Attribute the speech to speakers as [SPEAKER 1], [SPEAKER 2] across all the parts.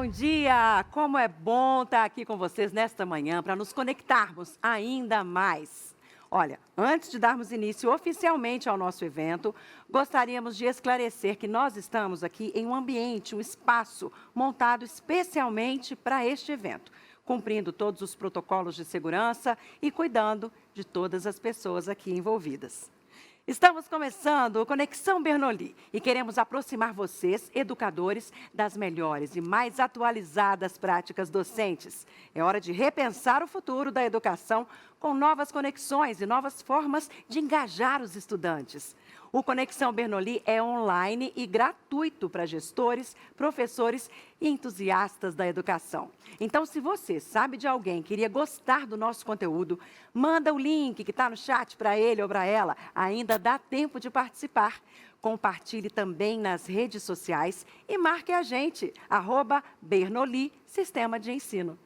[SPEAKER 1] bom dia! Como é bom estar aqui com vocês nesta manhã para nos conectarmos ainda mais. Olha, antes de darmos início oficialmente ao nosso evento, gostaríamos de esclarecer que nós estamos aqui em um ambiente, um espaço montado especialmente para este evento, cumprindo todos os protocolos de segurança e cuidando de todas as pessoas aqui envolvidas. Estamos começando o Conexão Bernoulli e queremos aproximar vocês, educadores, das melhores e mais atualizadas práticas docentes. É hora de repensar o futuro da educação com novas conexões e novas formas de engajar os estudantes. O Conexão Bernoulli é online e gratuito para gestores, professores e entusiastas da educação. Então, se você sabe de alguém que iria gostar do nosso conteúdo, manda o link que está no chat para ele ou para ela. Ainda dá tempo de participar. Compartilhe também nas redes sociais e marque a gente, @Bernoulli Sistema de Ensino.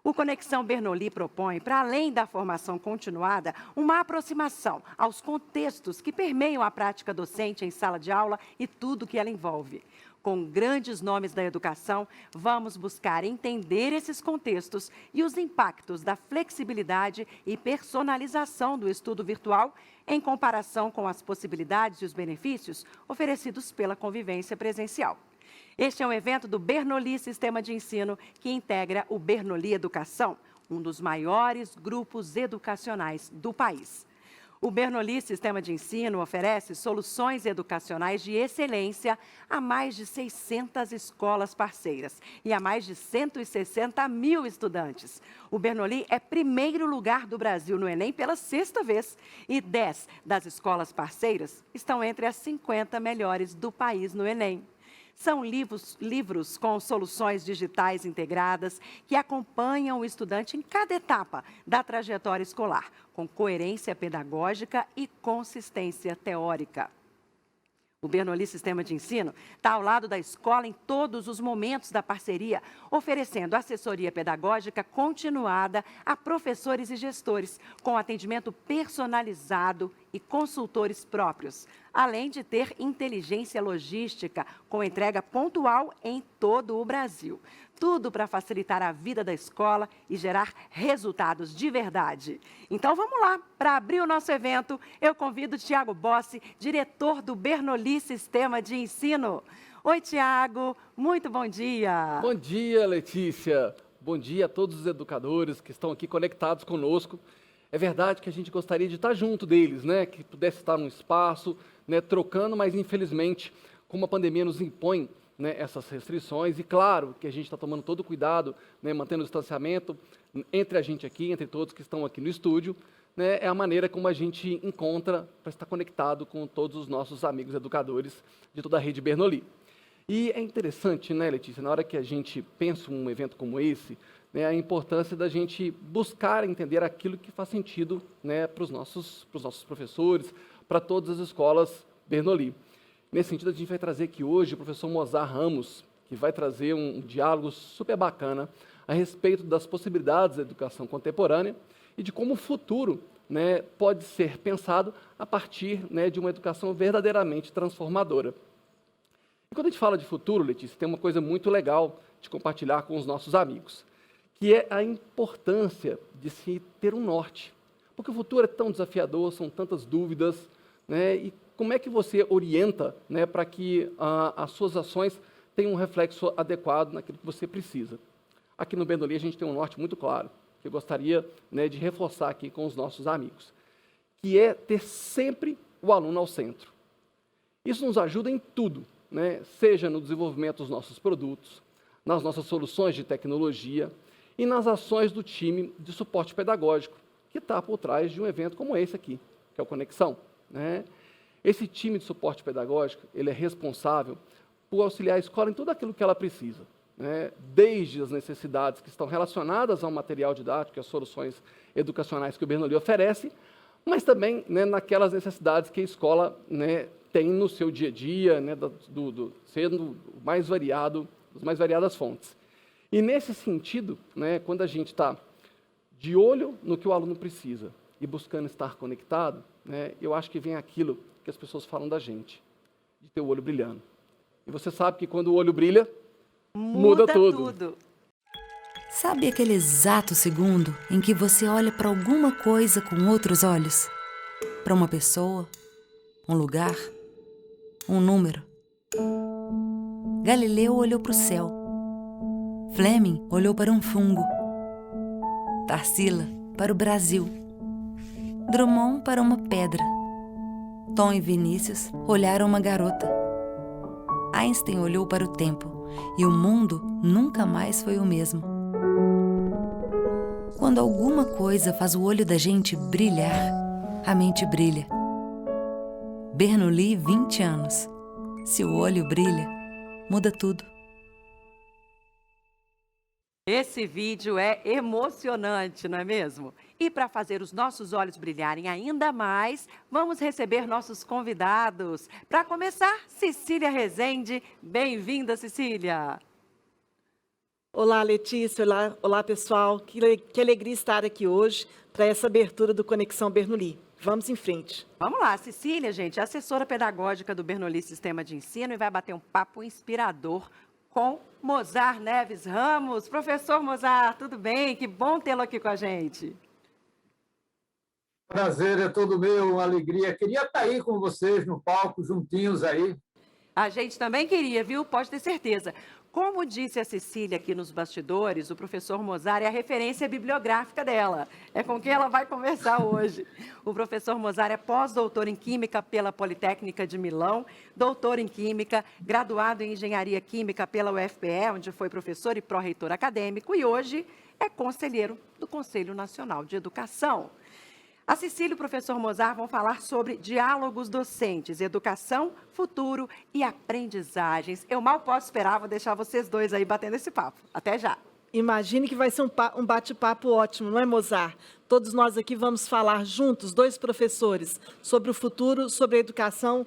[SPEAKER 1] O Conexão Bernoulli propõe, para além da formação continuada, uma aproximação aos contextos que permeiam a prática docente em sala de aula e tudo que ela envolve. Com grandes nomes da educação, vamos buscar entender esses contextos e os impactos da flexibilidade e personalização do estudo virtual em comparação com as possibilidades e os benefícios oferecidos pela convivência presencial. Este é um evento do Bernoulli Sistema de Ensino, que integra o Bernoulli Educação, um dos maiores grupos educacionais do país. O Bernoulli Sistema de Ensino oferece soluções educacionais de excelência a mais de 600 escolas parceiras e a mais de 160 mil estudantes. O Bernoulli é primeiro lugar do Brasil no Enem pela 6ª vez e 10 das escolas parceiras estão entre as 50 melhores do país no Enem. São livros com soluções digitais integradas que acompanham o estudante em cada etapa da trajetória escolar, com coerência pedagógica e consistência teórica. O Bernoulli Sistema de Ensino está ao lado da escola em todos os momentos da parceria, oferecendo assessoria pedagógica continuada a professores e gestores, com atendimento personalizado e consultores próprios, além de ter inteligência logística, com entrega pontual em todo o Brasil. Tudo para facilitar a vida da escola e gerar resultados de verdade. Então vamos lá, para abrir o nosso evento, eu convido o Tiago Bossi, diretor do Bernoulli Sistema de Ensino. Oi, Tiago, muito bom dia.
[SPEAKER 2] Bom dia, Letícia. Bom dia a todos os educadores que estão aqui conectados conosco. É verdade que a gente gostaria de estar junto deles, né? Que pudesse estar num espaço, né, trocando, mas infelizmente, como a pandemia nos impõe, né, essas restrições, e claro que a gente está tomando todo o cuidado, né, mantendo o distanciamento entre a gente aqui, entre todos que estão aqui no estúdio, né, é a maneira como a gente encontra para estar conectado com todos os nossos amigos educadores de toda a rede Bernoulli. E é interessante, né, Letícia, na hora que a gente pensa um evento como esse, né, a importância da gente buscar entender aquilo que faz sentido, né, para os nossos professores, para todas as escolas Bernoulli. Nesse sentido, a gente vai trazer aqui hoje o professor Mozar Ramos, que vai trazer um diálogo super bacana a respeito das possibilidades da educação contemporânea e de como o futuro, né, pode ser pensado a partir, né, de uma educação verdadeiramente transformadora. E quando a gente fala de futuro, Letícia, tem uma coisa muito legal de compartilhar com os nossos amigos, que é a importância de se ter um norte. Porque o futuro é tão desafiador, são tantas dúvidas, né, e como é que você orienta, né, para que as suas ações tenham um reflexo adequado naquilo que você precisa? Aqui no Bernoulli a gente tem um norte muito claro, que eu gostaria, né, de reforçar aqui com os nossos amigos, que é ter sempre o aluno ao centro. Isso nos ajuda em tudo, né, seja no desenvolvimento dos nossos produtos, nas nossas soluções de tecnologia e nas ações do time de suporte pedagógico, que está por trás de um evento como esse aqui, que é o Conexão, né? Esse time de suporte pedagógico, ele é responsável por auxiliar a escola em tudo aquilo que ela precisa, né? Desde as necessidades que estão relacionadas ao material didático, às soluções educacionais que o Bernoulli oferece, mas também, né, naquelas necessidades que a escola, né, tem no seu dia a dia, né, sendo mais variado, das mais variadas fontes. E nesse sentido, né, quando a gente está de olho no que o aluno precisa e buscando estar conectado, né, eu acho que vem aquilo que as pessoas falam da gente, de ter o olho brilhando. E você sabe que quando o olho brilha, muda tudo.
[SPEAKER 1] tudo.
[SPEAKER 3] Sabe aquele exato segundo em que você olha para alguma coisa com outros olhos? Para uma pessoa, um lugar, um número? Galileu olhou para o céu. Fleming olhou para um fungo. Tarsila para o Brasil. Drummond para uma pedra. Tom e Vinícius olharam uma garota. Einstein olhou para o tempo e o mundo nunca mais foi o mesmo. Quando alguma coisa faz o olho da gente brilhar, a mente brilha. Bernoulli, 20 anos. Se o olho brilha, muda tudo.
[SPEAKER 1] Esse vídeo é emocionante, não é mesmo? E para fazer os nossos olhos brilharem ainda mais, vamos receber nossos convidados. Para começar, Cecília Rezende. Bem-vinda, Cecília.
[SPEAKER 4] Olá, Letícia. Olá, pessoal. Que alegria estar aqui hoje para essa abertura do Conexão Bernoulli. Vamos em frente.
[SPEAKER 1] Vamos lá, Cecília, gente, assessora pedagógica do Bernoulli Sistema de Ensino e vai bater um papo inspirador com Mozart Neves Ramos. Professor Mozart, tudo bem? Que bom tê-lo aqui com a gente.
[SPEAKER 5] Prazer é todo meu, uma alegria. Queria estar aí com vocês no palco, juntinhos aí.
[SPEAKER 1] A gente também queria, viu? Pode ter certeza. Como disse a Cecília aqui nos bastidores, o professor Mozart é a referência bibliográfica dela. É com quem ela vai conversar hoje. O professor Mozart é pós-doutor em Química pela Politécnica de Milão, doutor em Química, graduado em Engenharia Química pela UFPE, onde foi professor e pró-reitor acadêmico, e hoje é conselheiro do Conselho Nacional de Educação. A Cecília e o professor Mozart vão falar sobre diálogos docentes, educação, futuro e aprendizagens. Eu mal posso esperar, vou deixar vocês dois aí batendo esse papo. Até já!
[SPEAKER 4] Imagine que vai ser um bate-papo ótimo, não é, Mozart? Todos nós aqui vamos falar juntos, dois professores, sobre o futuro, sobre a educação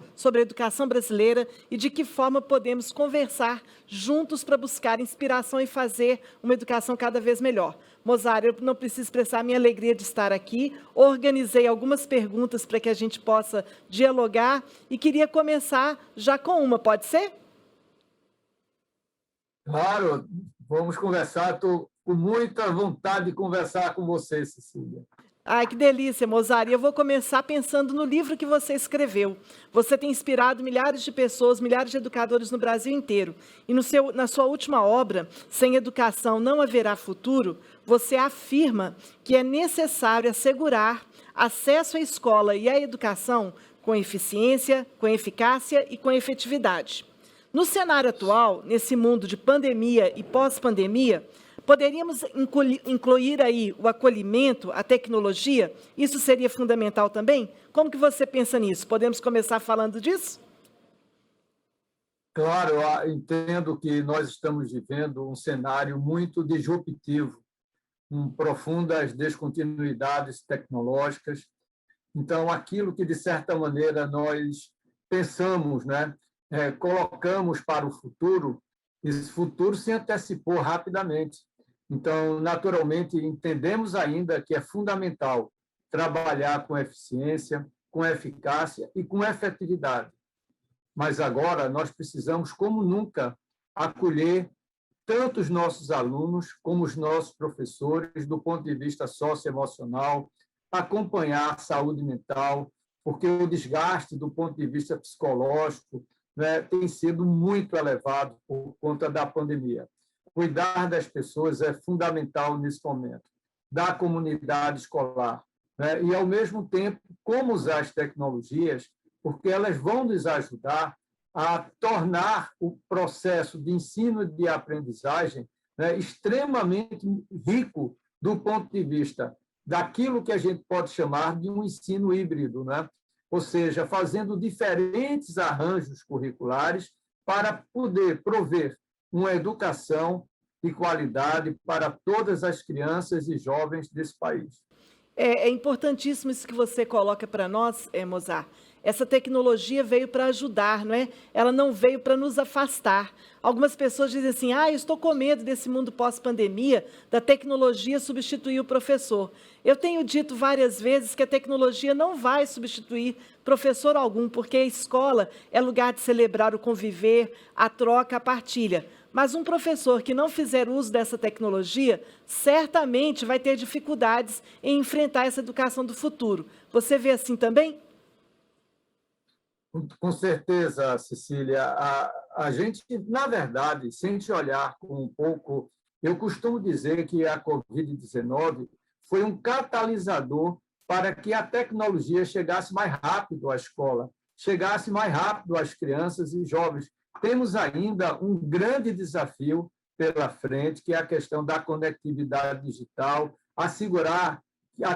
[SPEAKER 4] brasileira e de que forma podemos conversar juntos para buscar inspiração e fazer uma educação cada vez melhor. Mozart, eu não preciso expressar a minha alegria de estar aqui. Organizei algumas perguntas para que a gente possa dialogar e queria começar já com uma, pode ser?
[SPEAKER 5] Claro, vamos conversar. Estou com muita vontade de conversar com você, Cecília.
[SPEAKER 4] Ai, que delícia, Mozart. Eu vou começar pensando no livro que você escreveu. Você tem inspirado milhares de pessoas, milhares de educadores no Brasil inteiro. E na sua última obra, Sem Educação Não Haverá Futuro, você afirma que é necessário assegurar acesso à escola e à educação com eficiência, com eficácia e com efetividade. No cenário atual, nesse mundo de pandemia e pós-pandemia, poderíamos incluir aí o acolhimento, a tecnologia? Isso seria fundamental também? Como que você pensa nisso? Podemos começar falando disso?
[SPEAKER 5] Claro, eu entendo que nós estamos vivendo um cenário muito disruptivo, com profundas descontinuidades tecnológicas. Então, aquilo que, de certa maneira, nós pensamos, né, colocamos para o futuro, esse futuro se antecipou rapidamente. Então, naturalmente, entendemos ainda que é fundamental trabalhar com eficiência, com eficácia e com efetividade. Mas agora nós precisamos, como nunca, acolher tanto os nossos alunos como os nossos professores do ponto de vista socioemocional, acompanhar a saúde mental, porque o desgaste do ponto de vista psicológico, né, tem sido muito elevado por conta da pandemia. Cuidar das pessoas é fundamental nesse momento, da comunidade escolar, né, e, ao mesmo tempo, como usar as tecnologias, porque elas vão nos ajudar a tornar o processo de ensino e de aprendizagem, né, extremamente rico do ponto de vista daquilo que a gente pode chamar de um ensino híbrido, né? Ou seja, fazendo diferentes arranjos curriculares para poder prover uma educação de qualidade para todas as crianças e jovens desse país.
[SPEAKER 4] É importantíssimo isso que você coloca para nós, Mozart. Essa tecnologia veio para ajudar, não é? Ela não veio para nos afastar. Algumas pessoas dizem assim, eu estou com medo desse mundo pós-pandemia, da tecnologia substituir o professor. Eu tenho dito várias vezes que a tecnologia não vai substituir professor algum, porque a escola é lugar de celebrar o conviver, a troca, a partilha. Mas um professor que não fizer uso dessa tecnologia, certamente vai ter dificuldades em enfrentar essa educação do futuro. Você vê assim também?
[SPEAKER 5] Com certeza, Cecília. A gente, na verdade, se a gente olhar com um pouco, eu costumo dizer que a Covid-19 foi um catalisador para que a tecnologia chegasse mais rápido à escola, chegasse mais rápido às crianças e jovens. Temos ainda um grande desafio pela frente, que é a questão da conectividade digital, assegurar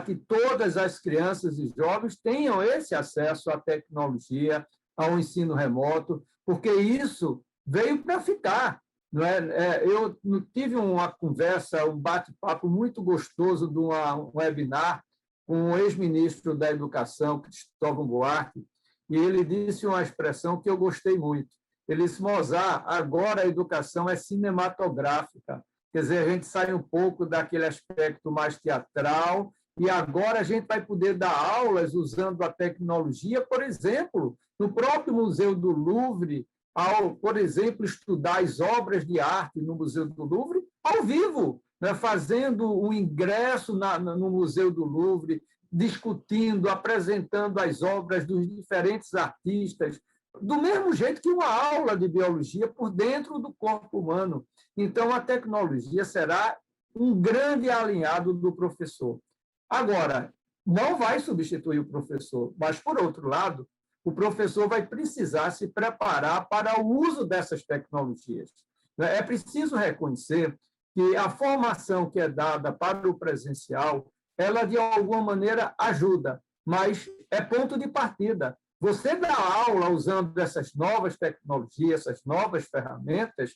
[SPEAKER 5] que todas as crianças e jovens tenham esse acesso à tecnologia, ao ensino remoto, porque isso veio para ficar. Não é? Eu tive uma conversa, um bate-papo muito gostoso de um webinar com o ex-ministro da Educação, Cristóvão Buarque, e ele disse uma expressão que eu gostei muito. Ele disse, Mozart, agora a educação é cinematográfica. Quer dizer, a gente sai um pouco daquele aspecto mais teatral e agora a gente vai poder dar aulas usando a tecnologia, por exemplo, no próprio Museu do Louvre, ao, por exemplo, estudar as obras de arte no Museu do Louvre ao vivo, né? Fazendo um ingresso no Museu do Louvre, discutindo, apresentando as obras dos diferentes artistas, do mesmo jeito que uma aula de biologia por dentro do corpo humano. Então, a tecnologia será um grande alinhado do professor. Agora, não vai substituir o professor, mas, por outro lado, o professor vai precisar se preparar para o uso dessas tecnologias. É preciso reconhecer que a formação que é dada para o presencial, ela, de alguma maneira, ajuda, mas é ponto de partida. Você dá aula usando essas novas tecnologias, essas novas ferramentas,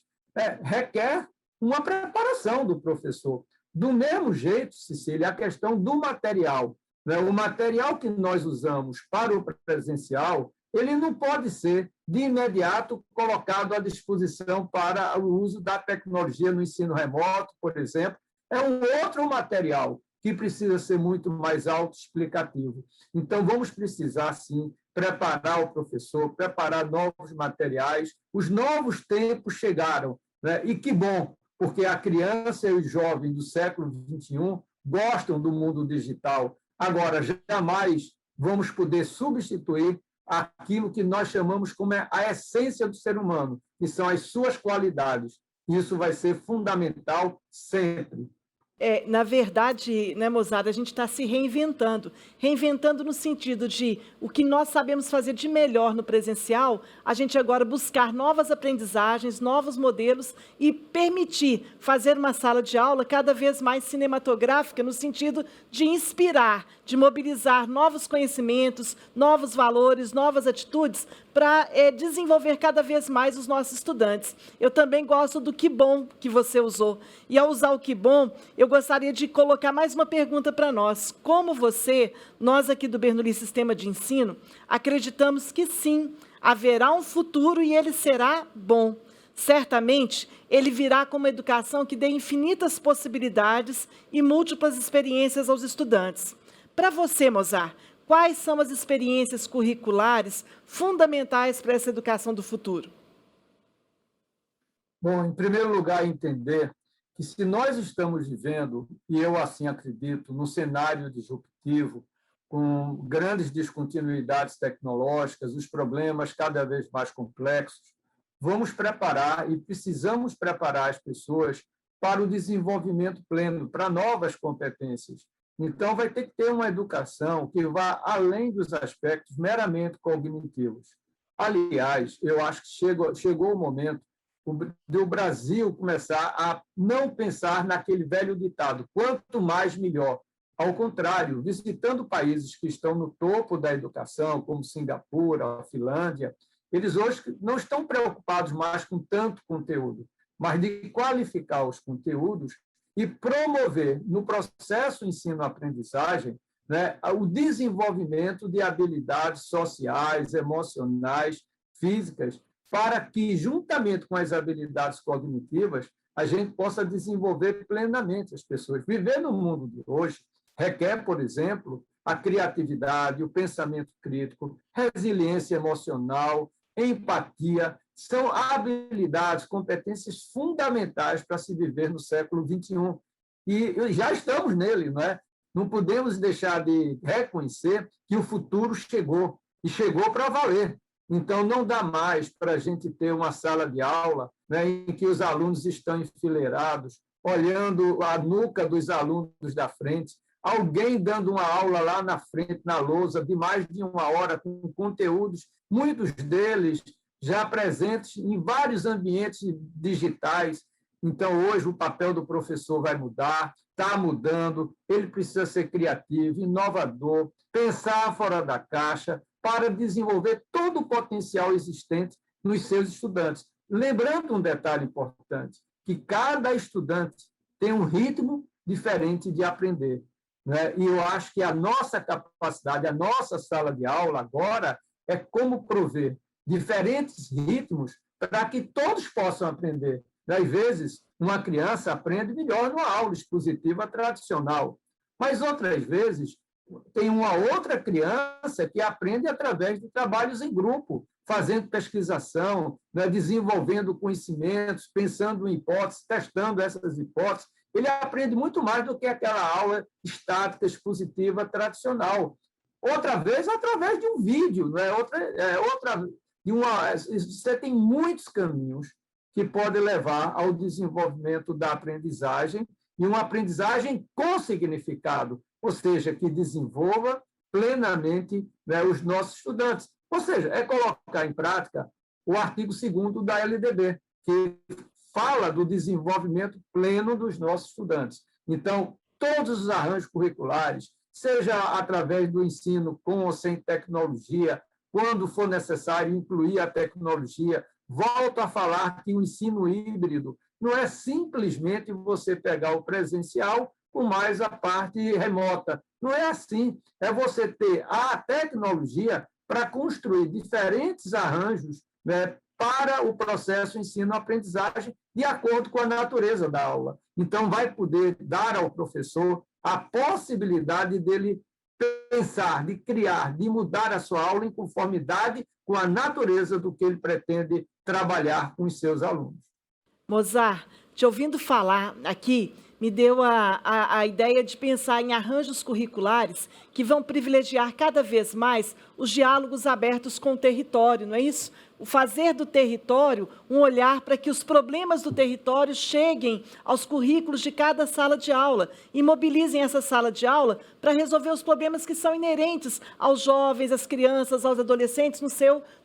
[SPEAKER 5] requer uma preparação do professor. Do mesmo jeito, Cecília, a questão do material. Né? O material que nós usamos para o presencial, ele não pode ser, de imediato, colocado à disposição para o uso da tecnologia no ensino remoto, por exemplo. É um outro material que precisa ser muito mais autoexplicativo. Então, vamos precisar, sim, preparar o professor, preparar novos materiais. Os novos tempos chegaram, né? E que bom, porque a criança e o jovem do século XXI gostam do mundo digital. Agora, jamais vamos poder substituir aquilo que nós chamamos como a essência do ser humano, que são as suas qualidades. Isso vai ser fundamental sempre.
[SPEAKER 4] Na verdade, né, Mozart, a gente está se reinventando. Reinventando no sentido de o que nós sabemos fazer de melhor no presencial, a gente agora buscar novas aprendizagens, novos modelos e permitir fazer uma sala de aula cada vez mais cinematográfica, no sentido de inspirar, de mobilizar novos conhecimentos, novos valores, novas atitudes, para desenvolver cada vez mais os nossos estudantes. Eu também gosto do que bom que você usou. E, ao usar o que bom, eu gostaria de colocar mais uma pergunta para nós. Como você, nós aqui do Bernoulli Sistema de Ensino, acreditamos que sim, haverá um futuro e ele será bom. Certamente, ele virá com uma educação que dê infinitas possibilidades e múltiplas experiências aos estudantes. Para você, Mozart, quais são as experiências curriculares fundamentais para essa educação do futuro?
[SPEAKER 5] Bom, em primeiro lugar, entender que se nós estamos vivendo, e eu assim acredito, num cenário disruptivo, com grandes descontinuidades tecnológicas, os problemas cada vez mais complexos, vamos preparar e precisamos preparar as pessoas para o desenvolvimento pleno, para novas competências. Então, vai ter que ter uma educação que vá além dos aspectos meramente cognitivos. Aliás, eu acho que chegou o momento do Brasil começar a não pensar naquele velho ditado, quanto mais, melhor. Ao contrário, visitando países que estão no topo da educação, como Singapura, a Finlândia, eles hoje não estão preocupados mais com tanto conteúdo, mas de qualificar os conteúdos e promover no processo ensino-aprendizagem né, o desenvolvimento de habilidades sociais, emocionais, físicas, para que, juntamente com as habilidades cognitivas, a gente possa desenvolver plenamente as pessoas. Viver no mundo de hoje requer, por exemplo, a criatividade, o pensamento crítico, resiliência emocional, empatia, são habilidades, competências fundamentais para se viver no século XXI. E já estamos nele, não é? Não podemos deixar de reconhecer que o futuro chegou, e chegou para valer. Então, não dá mais para a gente ter uma sala de aula, né, em que os alunos estão enfileirados, olhando a nuca dos alunos da frente, alguém dando uma aula lá na frente, na lousa, de mais de 1 hora, com conteúdos, muitos deles já presentes em vários ambientes digitais. Então, hoje, o papel do professor vai mudar, está mudando, ele precisa ser criativo, inovador, pensar fora da caixa, para desenvolver todo o potencial existente nos seus estudantes. Lembrando um detalhe importante, que cada estudante tem um ritmo diferente de aprender, né? E eu acho que a nossa capacidade, a nossa sala de aula agora é como prover diferentes ritmos para que todos possam aprender. Às vezes, uma criança aprende melhor numa aula expositiva tradicional, mas outras vezes tem uma outra criança que aprende através de trabalhos em grupo, fazendo pesquisação, né, desenvolvendo conhecimentos, pensando em hipóteses, testando essas hipóteses. Ele aprende muito mais do que aquela aula estática, expositiva, tradicional. Outra vez, através de um vídeo. Né? Você tem muitos caminhos que podem levar ao desenvolvimento da aprendizagem, e uma aprendizagem com significado, ou seja, que desenvolva plenamente, né, os nossos estudantes. Ou seja, é colocar em prática o artigo 2º da LDB, que fala do desenvolvimento pleno dos nossos estudantes. Então, todos os arranjos curriculares, seja através do ensino com ou sem tecnologia, quando for necessário incluir a tecnologia, volto a falar que o ensino híbrido não é simplesmente você pegar o presencial com mais a parte remota. Não é assim. É você ter a tecnologia para construir diferentes arranjos, né, para o processo ensino-aprendizagem de acordo com a natureza da aula. Então, vai poder dar ao professor a possibilidade dele pensar, de criar, de mudar a sua aula em conformidade com a natureza do que ele pretende trabalhar com os seus alunos.
[SPEAKER 4] Mozart, te ouvindo falar aqui, me deu a ideia de pensar em arranjos curriculares que vão privilegiar cada vez mais os diálogos abertos com o território, não é isso? O fazer do território um olhar para que os problemas do território cheguem aos currículos de cada sala de aula e mobilizem essa sala de aula para resolver os problemas que são inerentes aos jovens, às crianças, aos adolescentes no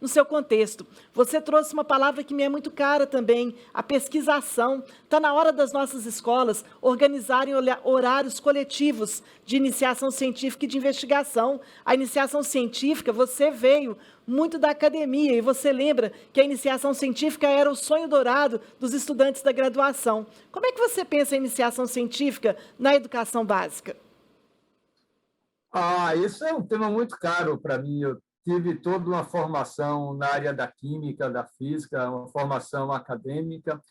[SPEAKER 4] seu contexto. Você trouxe uma palavra que me é muito cara também, a pesquisação. Está na hora das nossas escolas organizarem horários coletivos de iniciação científica e de investigação. A iniciação científica, você veio muito da academia, e você lembra que a iniciação científica era o sonho dourado dos estudantes da graduação. Como é que você pensa a iniciação científica na educação básica?
[SPEAKER 5] Isso é um tema muito caro para mim. Eu tive toda uma formação na área da química, da física, uma formação acadêmica,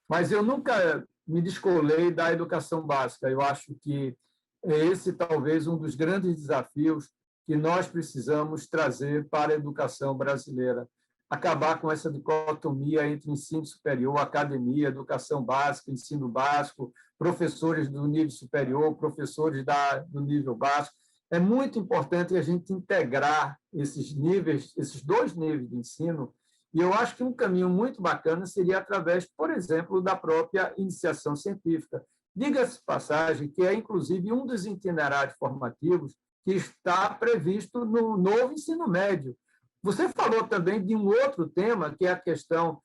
[SPEAKER 5] mas eu nunca me descolei da educação básica. Eu acho que esse talvez um dos grandes desafios que nós precisamos trazer para a educação brasileira. Acabar com essa dicotomia entre ensino superior, academia, educação básica, ensino básico, professores do nível superior, professores do nível básico. É muito importante a gente integrar esses níveis, esses dois níveis de ensino, e eu acho que um caminho muito bacana seria através, por exemplo, da própria iniciação científica. Diga-se de passagem que é, inclusive, um dos itinerários formativos que está previsto no novo ensino médio. Você falou também de um outro tema, que é a questão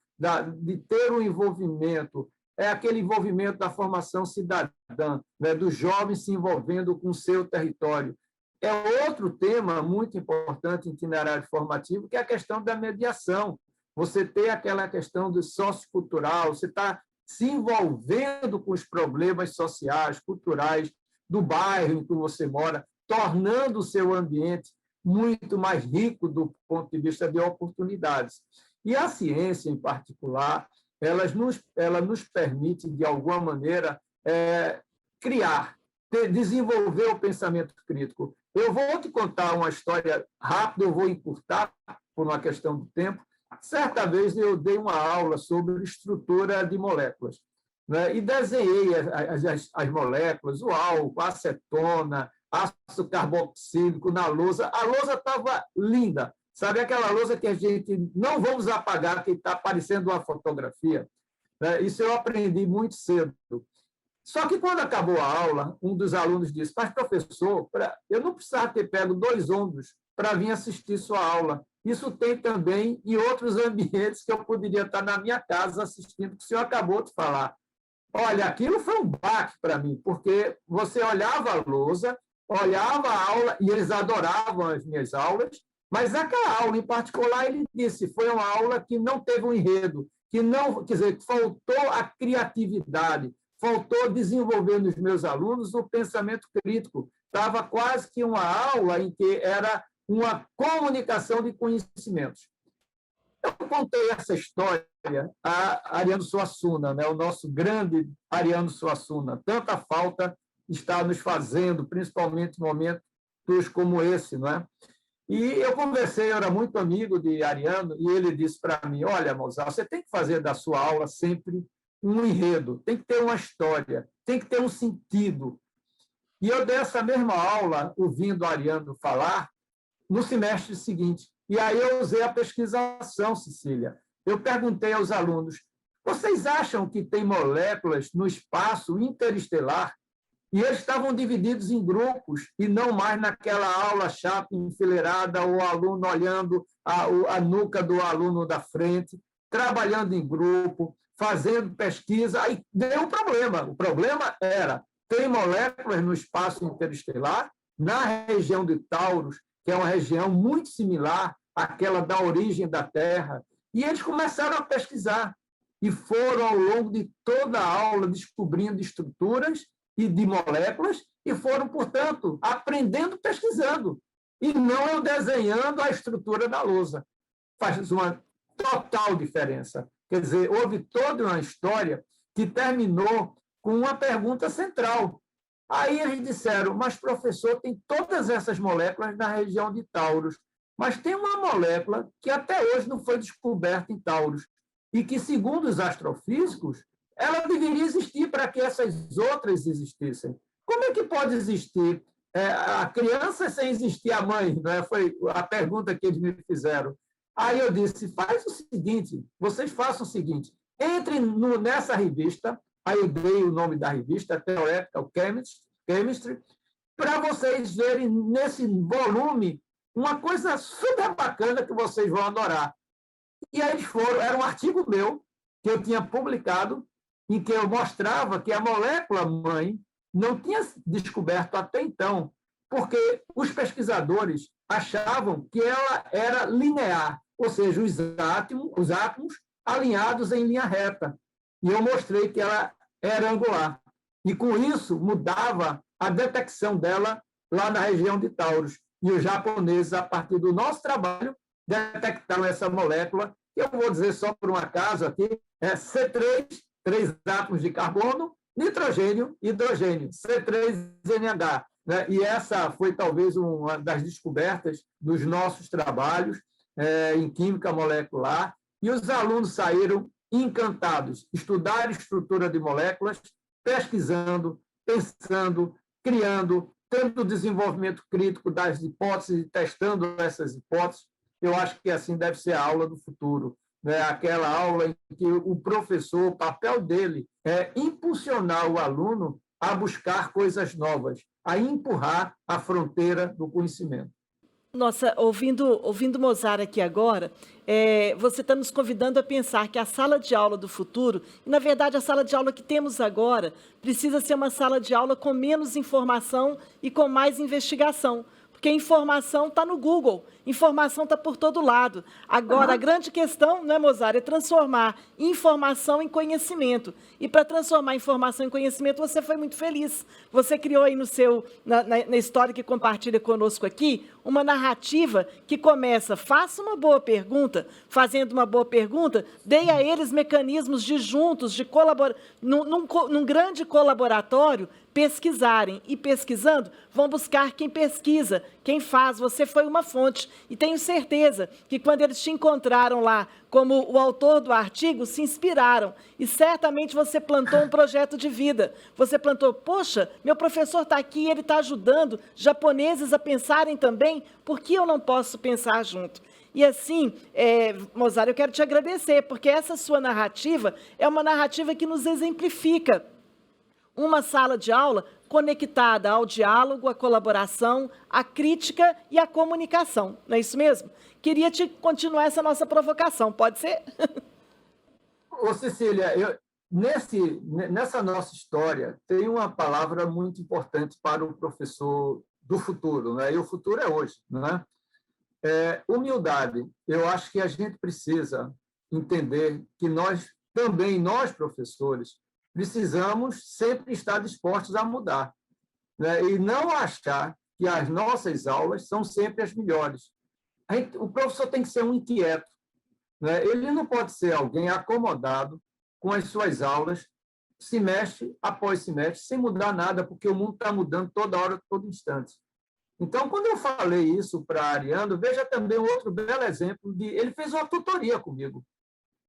[SPEAKER 5] de ter um envolvimento, é aquele envolvimento da formação cidadã, né, dos jovens se envolvendo com o seu território. É outro tema muito importante em itinerário formativo, que é a questão da mediação. Você ter aquela questão do sociocultural, você está se envolvendo com os problemas sociais, culturais do bairro em que você mora. tornando o seu ambiente muito mais rico do ponto de vista de oportunidades. E a ciência, em particular, ela nos permite, de alguma maneira, criar, desenvolver o pensamento crítico. Eu vou te contar uma história rápida, eu vou encurtar por uma questão de tempo. Certa vez eu dei uma aula sobre estrutura de moléculas, né? E desenhei as moléculas, o álcool, a acetona, ácido carboxílico na lousa. A lousa estava linda, sabe aquela lousa que a gente não vamos apagar, que está parecendo uma fotografia, né? Isso eu aprendi muito cedo. Só que, quando acabou a aula, um dos alunos disse: mas, professor, eu não precisava ter pego 2 ônibus para vir assistir sua aula. Isso tem também em outros ambientes que eu poderia estar na minha casa assistindo, que o senhor acabou de falar. Olha, aquilo foi um baque para mim, porque você olhava a lousa, olhava a aula, e eles adoravam as minhas aulas, mas aquela aula em particular, ele disse, foi uma aula que não teve um enredo, que não, quer dizer, faltou a criatividade, faltou desenvolver nos meus alunos o pensamento crítico. Estava quase que uma aula em que era uma comunicação de conhecimentos. Eu contei essa história a Ariano Suassuna, né? O nosso grande Ariano Suassuna. Tanta falta está nos fazendo, principalmente em momentos como esse, não é? E eu conversei, eu era muito amigo de Ariano, e ele disse para mim: olha, Mozart, você tem que fazer da sua aula sempre um enredo, tem que ter uma história, tem que ter um sentido. E eu dei essa mesma aula, ouvindo Ariano falar, no semestre seguinte. E aí eu usei a pesquisação, Cecília. Eu perguntei aos alunos: vocês acham que tem moléculas no espaço interestelar? E eles estavam divididos em grupos, e não mais naquela aula chata, enfileirada, o aluno olhando a nuca do aluno da frente, trabalhando em grupo, fazendo pesquisa. Aí deu um problema. O problema era: tem moléculas no espaço interestelar, na região de Taurus, que é uma região muito similar àquela da origem da Terra, e eles começaram a pesquisar, e foram, ao longo de toda a aula, descobrindo estruturas e de moléculas, e foram, portanto, aprendendo pesquisando, e não eu desenhando a estrutura da lousa. Faz uma total diferença. Quer dizer, houve toda uma história que terminou com uma pergunta central. Aí eles disseram: mas, professor, tem todas essas moléculas na região de Taurus, mas tem uma molécula que até hoje não foi descoberta em Taurus, e que, segundo os astrofísicos, ela deveria existir para que essas outras existissem. Como é que pode existir a criança sem existir a mãe? Né? Foi a pergunta que eles me fizeram. Aí eu disse: faz o seguinte, vocês façam o seguinte, entrem nessa revista. Aí eu dei o nome da revista, Theoretical Chemistry, para vocês verem nesse volume uma coisa super bacana que vocês vão adorar. E aí eles foram, era um artigo meu que eu tinha publicado, em que eu mostrava que a molécula mãe não tinha descoberto até então, porque os pesquisadores achavam que ela era linear, ou seja, os átomos alinhados em linha reta. E eu mostrei que ela era angular. E, com isso, mudava a detecção dela lá na região de Taurus. E os japoneses, a partir do nosso trabalho, detectaram essa molécula, que eu vou dizer só por um acaso aqui, é C3, 3 átomos de carbono, nitrogênio, hidrogênio, C3NH. Né? E essa foi talvez uma das descobertas dos nossos trabalhos em química molecular, e os alunos saíram encantados, estudaram estrutura de moléculas, pesquisando, pensando, criando, tendo desenvolvimento crítico das hipóteses e testando essas hipóteses. Eu acho que assim deve ser a aula do futuro, né? Aquela aula em que o professor, o papel dele é impulsionar o aluno a buscar coisas novas, a empurrar a fronteira do conhecimento.
[SPEAKER 4] Nossa, ouvindo Mozart aqui agora, você está nos convidando a pensar que a sala de aula do futuro, e, na verdade, a sala de aula que temos agora, precisa ser uma sala de aula com menos informação e com mais investigação. porque informação está no Google, informação está por todo lado. Agora, a grande questão, não é, Mozart, é transformar informação em conhecimento. E para transformar informação em conhecimento, você foi muito feliz. Você criou aí na história que compartilha conosco aqui, uma narrativa que começa, faça uma boa pergunta, fazendo uma boa pergunta, dê a eles mecanismos de juntos, de colaborar, num grande colaboratório, pesquisarem. E pesquisando, vão buscar quem pesquisa, quem faz. Você foi uma fonte. E tenho certeza que quando eles te encontraram lá como o autor do artigo, se inspiraram. E certamente você plantou um projeto de vida. Você plantou, poxa, meu professor está aqui, ele está ajudando japoneses a pensarem também, por que eu não posso pensar junto? E assim, Mozart, eu quero te agradecer, porque essa sua narrativa é uma narrativa que nos exemplifica uma sala de aula conectada ao diálogo, à colaboração, à crítica e à comunicação. Não é isso mesmo? Queria te continuar essa nossa provocação, pode ser?
[SPEAKER 5] Ô, Cecília, nessa nossa história, tem uma palavra muito importante para o professor do futuro, né? E o futuro é hoje, né? Humildade. Eu acho que a gente precisa entender que nós, professores, precisamos sempre estar dispostos a mudar, né? E não achar que as nossas aulas são sempre as melhores. O professor tem que ser um inquieto, né? Ele não pode ser alguém acomodado com as suas aulas, semestre após semestre, sem mudar nada, porque o mundo está mudando toda hora, todo instante. Então, quando eu falei isso para Ariano, veja também um outro belo exemplo ele fez uma tutoria comigo.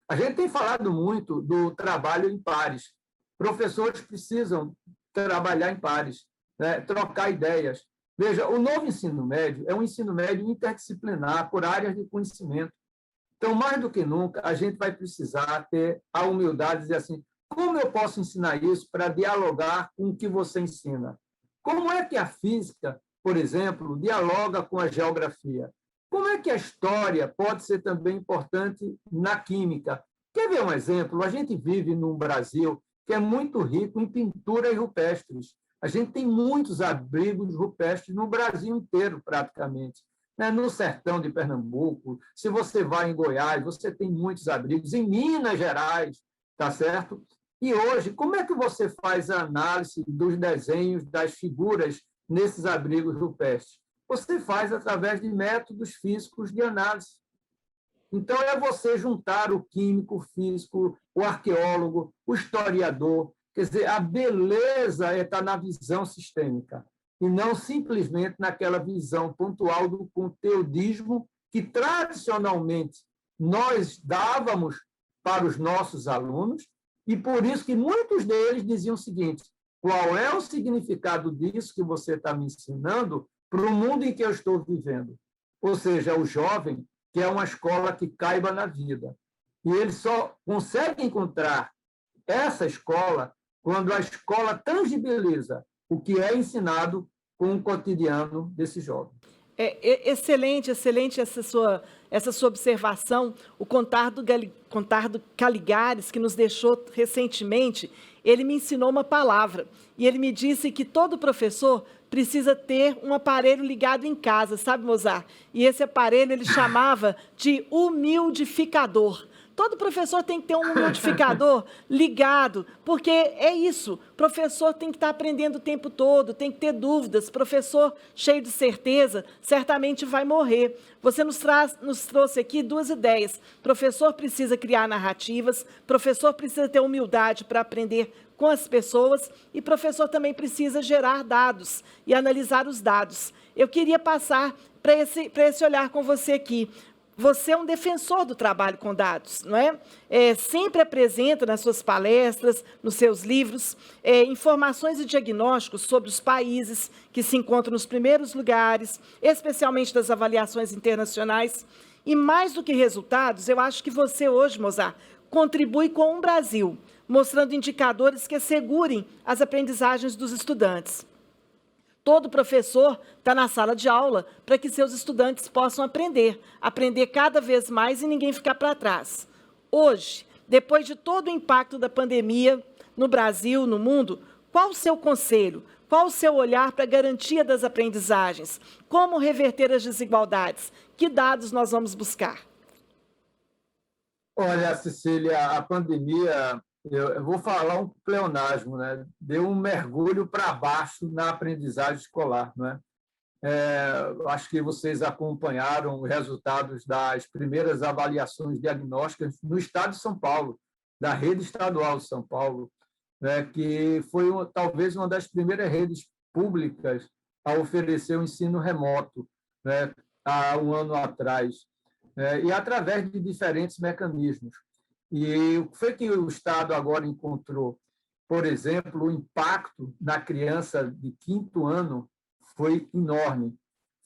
[SPEAKER 5] A gente tem falado muito do trabalho em pares. Professores precisam trabalhar em pares, né? Trocar ideias. Veja, o novo ensino médio é um ensino médio interdisciplinar, por áreas de conhecimento. Então, mais do que nunca, a gente vai precisar ter a humildade de dizer assim, como eu posso ensinar isso para dialogar com o que você ensina? Como é que a física, por exemplo, dialoga com a geografia? Como é que a história pode ser também importante na química? Quer ver um exemplo? A gente vive num Brasil que é muito rico em pinturas rupestres. A gente tem muitos abrigos rupestres no Brasil inteiro, praticamente. No sertão de Pernambuco, se você vai em Goiás, você tem muitos abrigos. Em Minas Gerais, tá certo? E hoje, como é que você faz a análise dos desenhos, das figuras nesses abrigos rupestres? Você faz através de métodos físicos de análise. Então, é você juntar o químico, o físico, o arqueólogo, o historiador. Quer dizer, a beleza está na visão sistêmica e não simplesmente naquela visão pontual do conteudismo que, tradicionalmente, nós dávamos para os nossos alunos, e por isso que muitos deles diziam o seguinte, qual é o significado disso que você está me ensinando para o mundo em que eu estou vivendo? Ou seja, o jovem quer uma escola que caiba na vida. E ele só consegue encontrar essa escola quando a escola tangibiliza o que é ensinado com o cotidiano desse jovem.
[SPEAKER 4] Excelente essa sua observação. O Contardo Caligares, que nos deixou recentemente, ele me ensinou uma palavra. E ele me disse que todo professor precisa ter um aparelho ligado em casa, sabe, Mozart? E esse aparelho ele chamava de umidificador. Todo professor tem que ter um umidificador ligado, porque é isso, professor tem que estar aprendendo o tempo todo, tem que ter dúvidas, professor cheio de certeza, certamente vai morrer. Você nos trouxe aqui duas ideias, professor precisa criar narrativas, professor precisa ter humildade para aprender com as pessoas e professor também precisa gerar dados e analisar os dados. Eu queria passar para esse olhar com você aqui. Você é um defensor do trabalho com dados, não é? Sempre apresenta nas suas palestras, nos seus livros, informações e diagnósticos sobre os países que se encontram nos primeiros lugares, especialmente das avaliações internacionais. E mais do que resultados, eu acho que você hoje, Mozart, contribui com o Brasil, mostrando indicadores que assegurem as aprendizagens dos estudantes. Todo professor está na sala de aula para que seus estudantes possam aprender cada vez mais e ninguém ficar para trás. Hoje, depois de todo o impacto da pandemia no Brasil, no mundo, qual o seu conselho? Qual o seu olhar para a garantia das aprendizagens? Como reverter as desigualdades? Que dados nós vamos buscar?
[SPEAKER 5] Olha, Cecília, a pandemia, eu vou falar um pleonasmo, né? Deu um mergulho para baixo na aprendizagem escolar, não é? Acho que vocês acompanharam os resultados das primeiras avaliações diagnósticas no estado de São Paulo, da rede estadual de São Paulo, né, que foi talvez uma das primeiras redes públicas a oferecer o ensino remoto, né, há um ano atrás, e através de diferentes mecanismos. E o que foi que o Estado agora encontrou? Por exemplo, o impacto na criança de 5º ano foi enorme.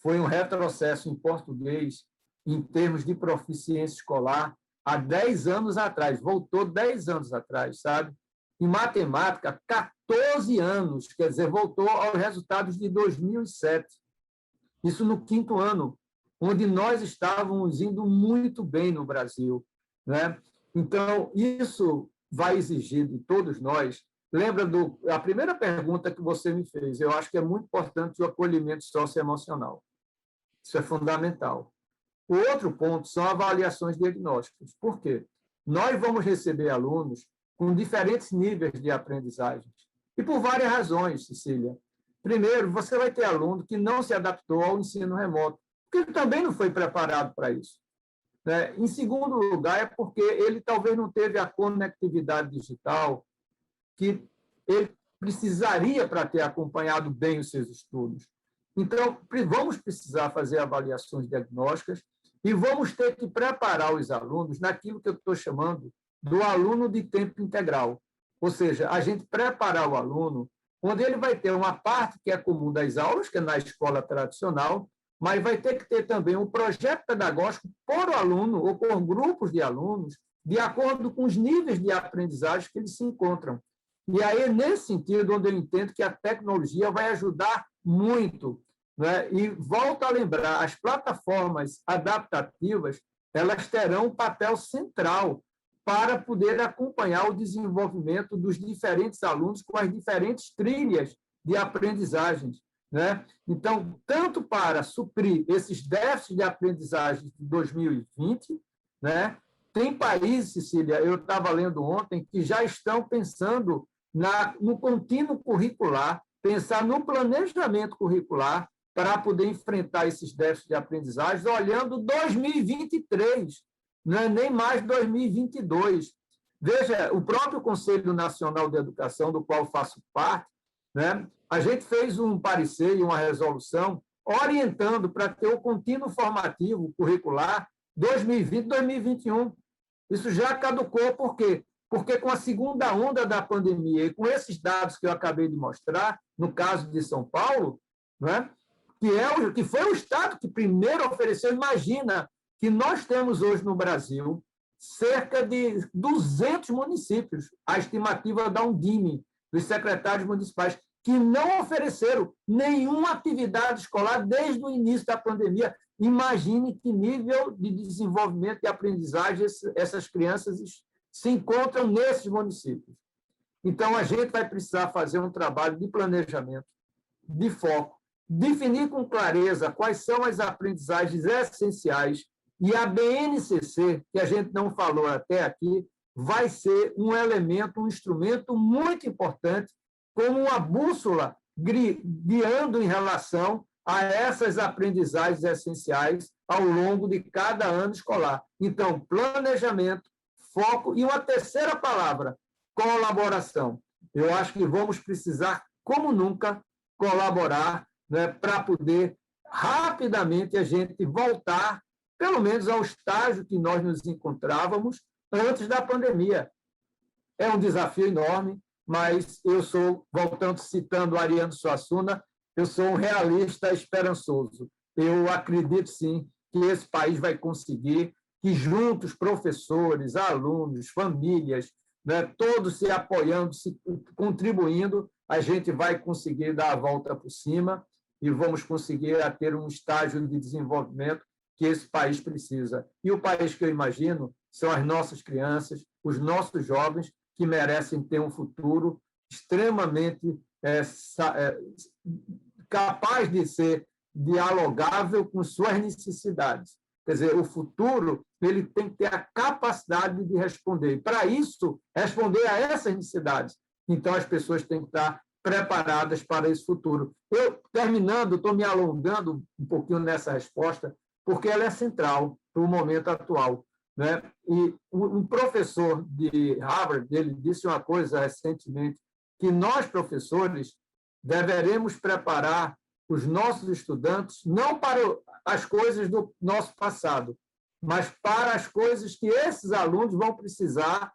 [SPEAKER 5] Foi um retrocesso em português, em termos de proficiência escolar, há 10 anos atrás, voltou 10 anos atrás, sabe? Em matemática, 14 anos, quer dizer, voltou aos resultados de 2007. Isso no 5º ano, onde nós estávamos indo muito bem no Brasil, né? Então, isso vai exigir de todos nós. Lembra a primeira pergunta que você me fez? Eu acho que é muito importante o acolhimento socioemocional. Isso é fundamental. O outro ponto são avaliações diagnósticas. Por quê? Nós vamos receber alunos com diferentes níveis de aprendizagem. E por várias razões, Cecília. Primeiro, você vai ter aluno que não se adaptou ao ensino remoto, porque ele também não foi preparado para isso. Em segundo lugar, é porque ele talvez não teve a conectividade digital que ele precisaria para ter acompanhado bem os seus estudos. Então, vamos precisar fazer avaliações diagnósticas e vamos ter que preparar os alunos naquilo que eu estou chamando do aluno de tempo integral. Ou seja, a gente preparar o aluno, onde ele vai ter uma parte que é comum das aulas, que é na escola tradicional, mas vai ter que ter também um projeto pedagógico por aluno ou por grupos de alunos, de acordo com os níveis de aprendizagem que eles se encontram. E aí, é nesse sentido, onde eu entendo que a tecnologia vai ajudar muito, né? E volto a lembrar, as plataformas adaptativas, elas terão um papel central para poder acompanhar o desenvolvimento dos diferentes alunos com as diferentes trilhas de aprendizagens, né? Então, tanto para suprir esses déficits de aprendizagem de 2020, né? Tem países, Cecília, eu estava lendo ontem, que já estão pensando no contínuo curricular, pensar no planejamento curricular para poder enfrentar esses déficits de aprendizagem, olhando 2023, não é nem mais 2022. Veja, o próprio Conselho Nacional de Educação, do qual faço parte, né, a gente fez um parecer e uma resolução orientando para ter o contínuo formativo curricular 2020-2021. Isso já caducou, por quê? Porque com a segunda onda da pandemia e com esses dados que eu acabei de mostrar, no caso de São Paulo, né, que foi o Estado que primeiro ofereceu, imagina que nós temos hoje no Brasil cerca de 200 municípios, a estimativa da Undime, dos secretários municipais, que não ofereceram nenhuma atividade escolar desde o início da pandemia. Imagine que nível de desenvolvimento e aprendizagem essas crianças se encontram nesses municípios. Então, a gente vai precisar fazer um trabalho de planejamento, de foco, definir com clareza quais são as aprendizagens essenciais, e a BNCC, que a gente não falou até aqui, vai ser um elemento, um instrumento muito importante, como uma bússola guiando em relação a essas aprendizagens essenciais ao longo de cada ano escolar. Então, planejamento, foco e uma terceira palavra, colaboração. Eu acho que vamos precisar, como nunca, colaborar, né, para poder rapidamente a gente voltar, pelo menos ao estágio que nós nos encontrávamos antes da pandemia. É um desafio enorme, mas eu sou, voltando, citando Ariano Suassuna, eu sou um realista esperançoso. Eu acredito, sim, que esse país vai conseguir, que juntos, professores, alunos, famílias, né, todos se apoiando, se contribuindo, a gente vai conseguir dar a volta por cima e vamos conseguir ter um estágio de desenvolvimento que esse país precisa. E o país que eu imagino são as nossas crianças, os nossos jovens, que merecem ter um futuro extremamente capaz de ser dialogável com suas necessidades. Quer dizer, o futuro ele tem que ter a capacidade de responder. E, para isso, responder a essas necessidades. Então, as pessoas têm que estar preparadas para esse futuro. Eu, terminando, estou me alongando um pouquinho nessa resposta, porque ela é central para o momento atual, né? E um professor de Harvard, ele disse uma coisa recentemente, que nós, professores, deveremos preparar os nossos estudantes não para as coisas do nosso passado, mas para as coisas que esses alunos vão precisar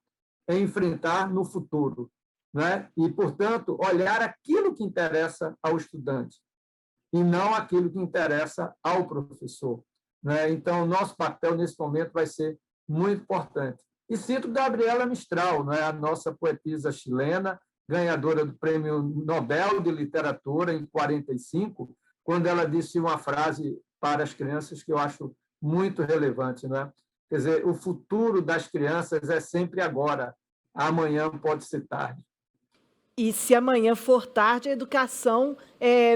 [SPEAKER 5] enfrentar no futuro, né? E, portanto, olhar aquilo que interessa ao estudante e não aquilo que interessa ao professor, né? Então, o nosso papel nesse momento vai ser muito importante. E cito Gabriela Mistral, né? A nossa poetisa chilena, ganhadora do Prêmio Nobel de Literatura em 45, quando ela disse uma frase para as crianças que eu acho muito relevante, né? Quer dizer, o futuro das crianças é sempre agora, amanhã pode ser tarde.
[SPEAKER 4] E se amanhã for tarde, a educação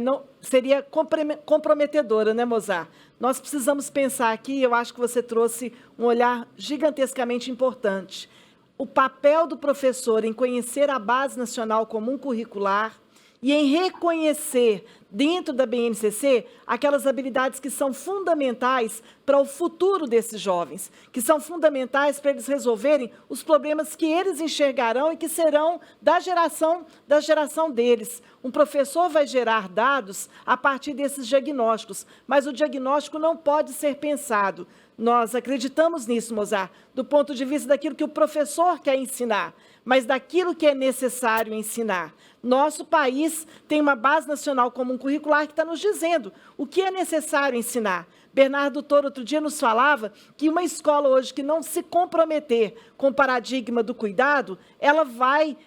[SPEAKER 4] não seria comprometedora, né, Mozart? Nós precisamos pensar aqui, eu acho que você trouxe um olhar gigantescamente importante. O papel do professor em conhecer a Base Nacional Comum Curricular e em reconhecer, dentro da BNCC, aquelas habilidades que são fundamentais para o futuro desses jovens, que são fundamentais para eles resolverem os problemas que eles enxergarão e que serão da geração deles. Um professor vai gerar dados a partir desses diagnósticos, mas o diagnóstico não pode ser pensado. Nós acreditamos nisso, Mozart, do ponto de vista daquilo que o professor quer ensinar, mas daquilo que é necessário ensinar. Nosso país tem uma Base Nacional Comum Curricular que está nos dizendo o que é necessário ensinar. Bernardo Toro, outro dia, nos falava que uma escola hoje que não se comprometer com o paradigma do cuidado, ela vai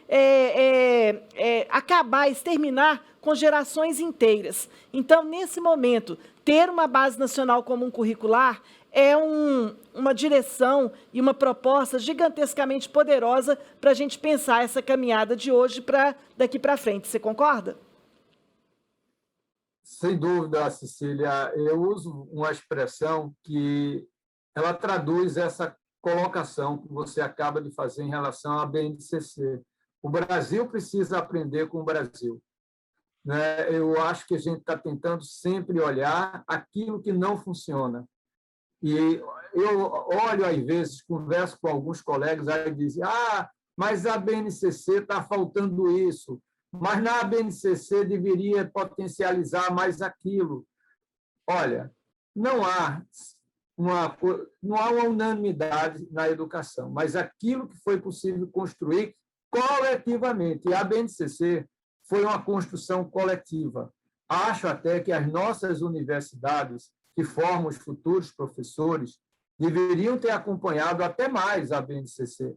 [SPEAKER 4] acabar, exterminar com gerações inteiras. Então, nesse momento, ter uma Base Nacional Comum Curricular é uma direção e uma proposta gigantescamente poderosa para a gente pensar essa caminhada de hoje para daqui para frente. Você concorda?
[SPEAKER 5] Sem dúvida, Cecília. Eu uso uma expressão que ela traduz essa colocação que você acaba de fazer em relação à BNCC. O Brasil precisa aprender com o Brasil, né? Eu acho que a gente está tentando sempre olhar aquilo que não funciona. E eu olho, às vezes, converso com alguns colegas, aí dizem, mas a BNCC está faltando isso, mas na BNCC deveria potencializar mais aquilo. Olha, não há uma unanimidade na educação, mas aquilo que foi possível construir coletivamente. E a BNCC foi uma construção coletiva. Acho até que as nossas universidades, que formam os futuros professores, deveriam ter acompanhado até mais a BNCC.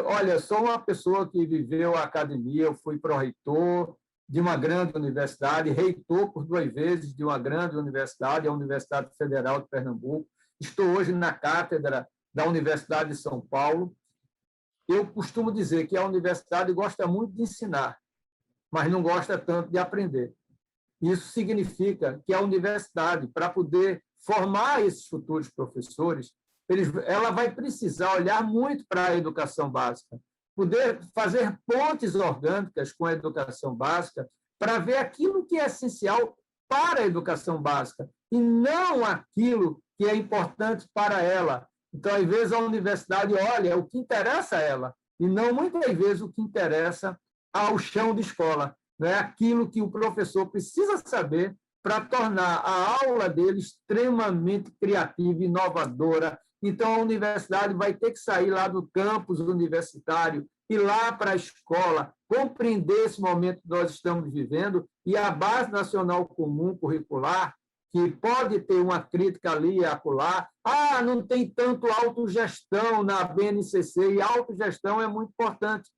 [SPEAKER 5] Olha, sou uma pessoa que viveu a academia, eu fui pró-reitor de uma grande universidade, reitor por 2 vezes de uma grande universidade, a Universidade Federal de Pernambuco. Estou hoje na cátedra da Universidade de São Paulo. Eu costumo dizer que a universidade gosta muito de ensinar, mas não gosta tanto de aprender. Isso significa que a universidade, para poder formar esses futuros professores, ela vai precisar olhar muito para a educação básica, poder fazer pontes orgânicas com a educação básica para ver aquilo que é essencial para a educação básica e não aquilo que é importante para ela. Então, às vezes, a universidade olha o que interessa a ela e não, muitas vezes, o que interessa ao chão de escola. É aquilo que o professor precisa saber para tornar a aula dele extremamente criativa, inovadora. Então, a universidade vai ter que sair lá do campus universitário, ir lá para a escola, compreender esse momento que nós estamos vivendo, e a Base Nacional Comum Curricular, que pode ter uma crítica ali e acolá, não tem tanto autogestão na BNCC, e a autogestão é muito importante.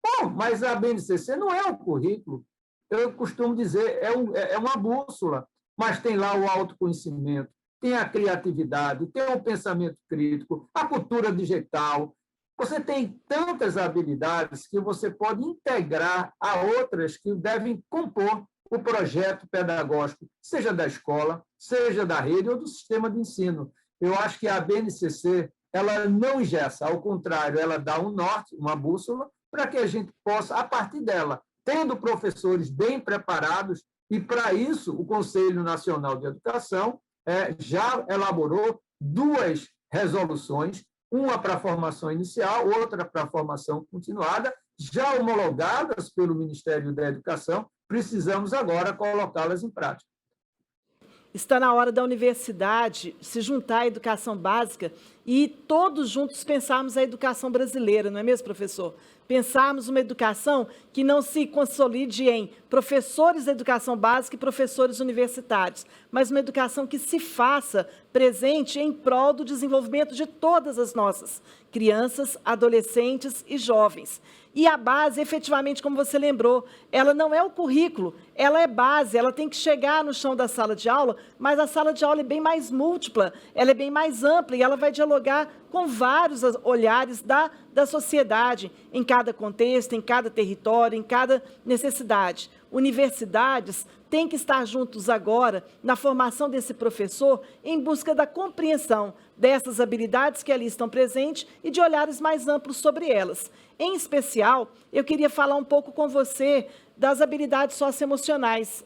[SPEAKER 5] Bom, mas a BNCC não é um currículo. Eu costumo dizer, é uma bússola, mas tem lá o autoconhecimento, tem a criatividade, tem o pensamento crítico, a cultura digital. Você tem tantas habilidades que você pode integrar a outras que devem compor o projeto pedagógico, seja da escola, seja da rede ou do sistema de ensino. Eu acho que a BNCC ela não engessa, ao contrário, ela dá um norte, uma bússola, para que a gente possa, a partir dela, tendo professores bem preparados, e para isso o Conselho Nacional de Educação já elaborou 2 resoluções, uma para a formação inicial, outra para a formação continuada, já homologadas pelo Ministério da Educação, precisamos agora colocá-las em prática.
[SPEAKER 4] Está na hora da universidade se juntar à educação básica e todos juntos pensarmos a educação brasileira, não é mesmo, professor? Pensarmos uma educação que não se consolide em professores da educação básica e professores universitários, mas uma educação que se faça presente em prol do desenvolvimento de todas as nossas crianças, adolescentes e jovens. E a base, efetivamente, como você lembrou, ela não é o currículo, ela é base, ela tem que chegar no chão da sala de aula, mas a sala de aula é bem mais múltipla, ela é bem mais ampla e ela vai dialogar com vários olhares da sociedade, em cada contexto, em cada território, em cada necessidade. Universidades têm que estar juntos agora na formação desse professor em busca da compreensão dessas habilidades que ali estão presentes e de olhares mais amplos sobre elas. Em especial, eu queria falar um pouco com você das habilidades socioemocionais,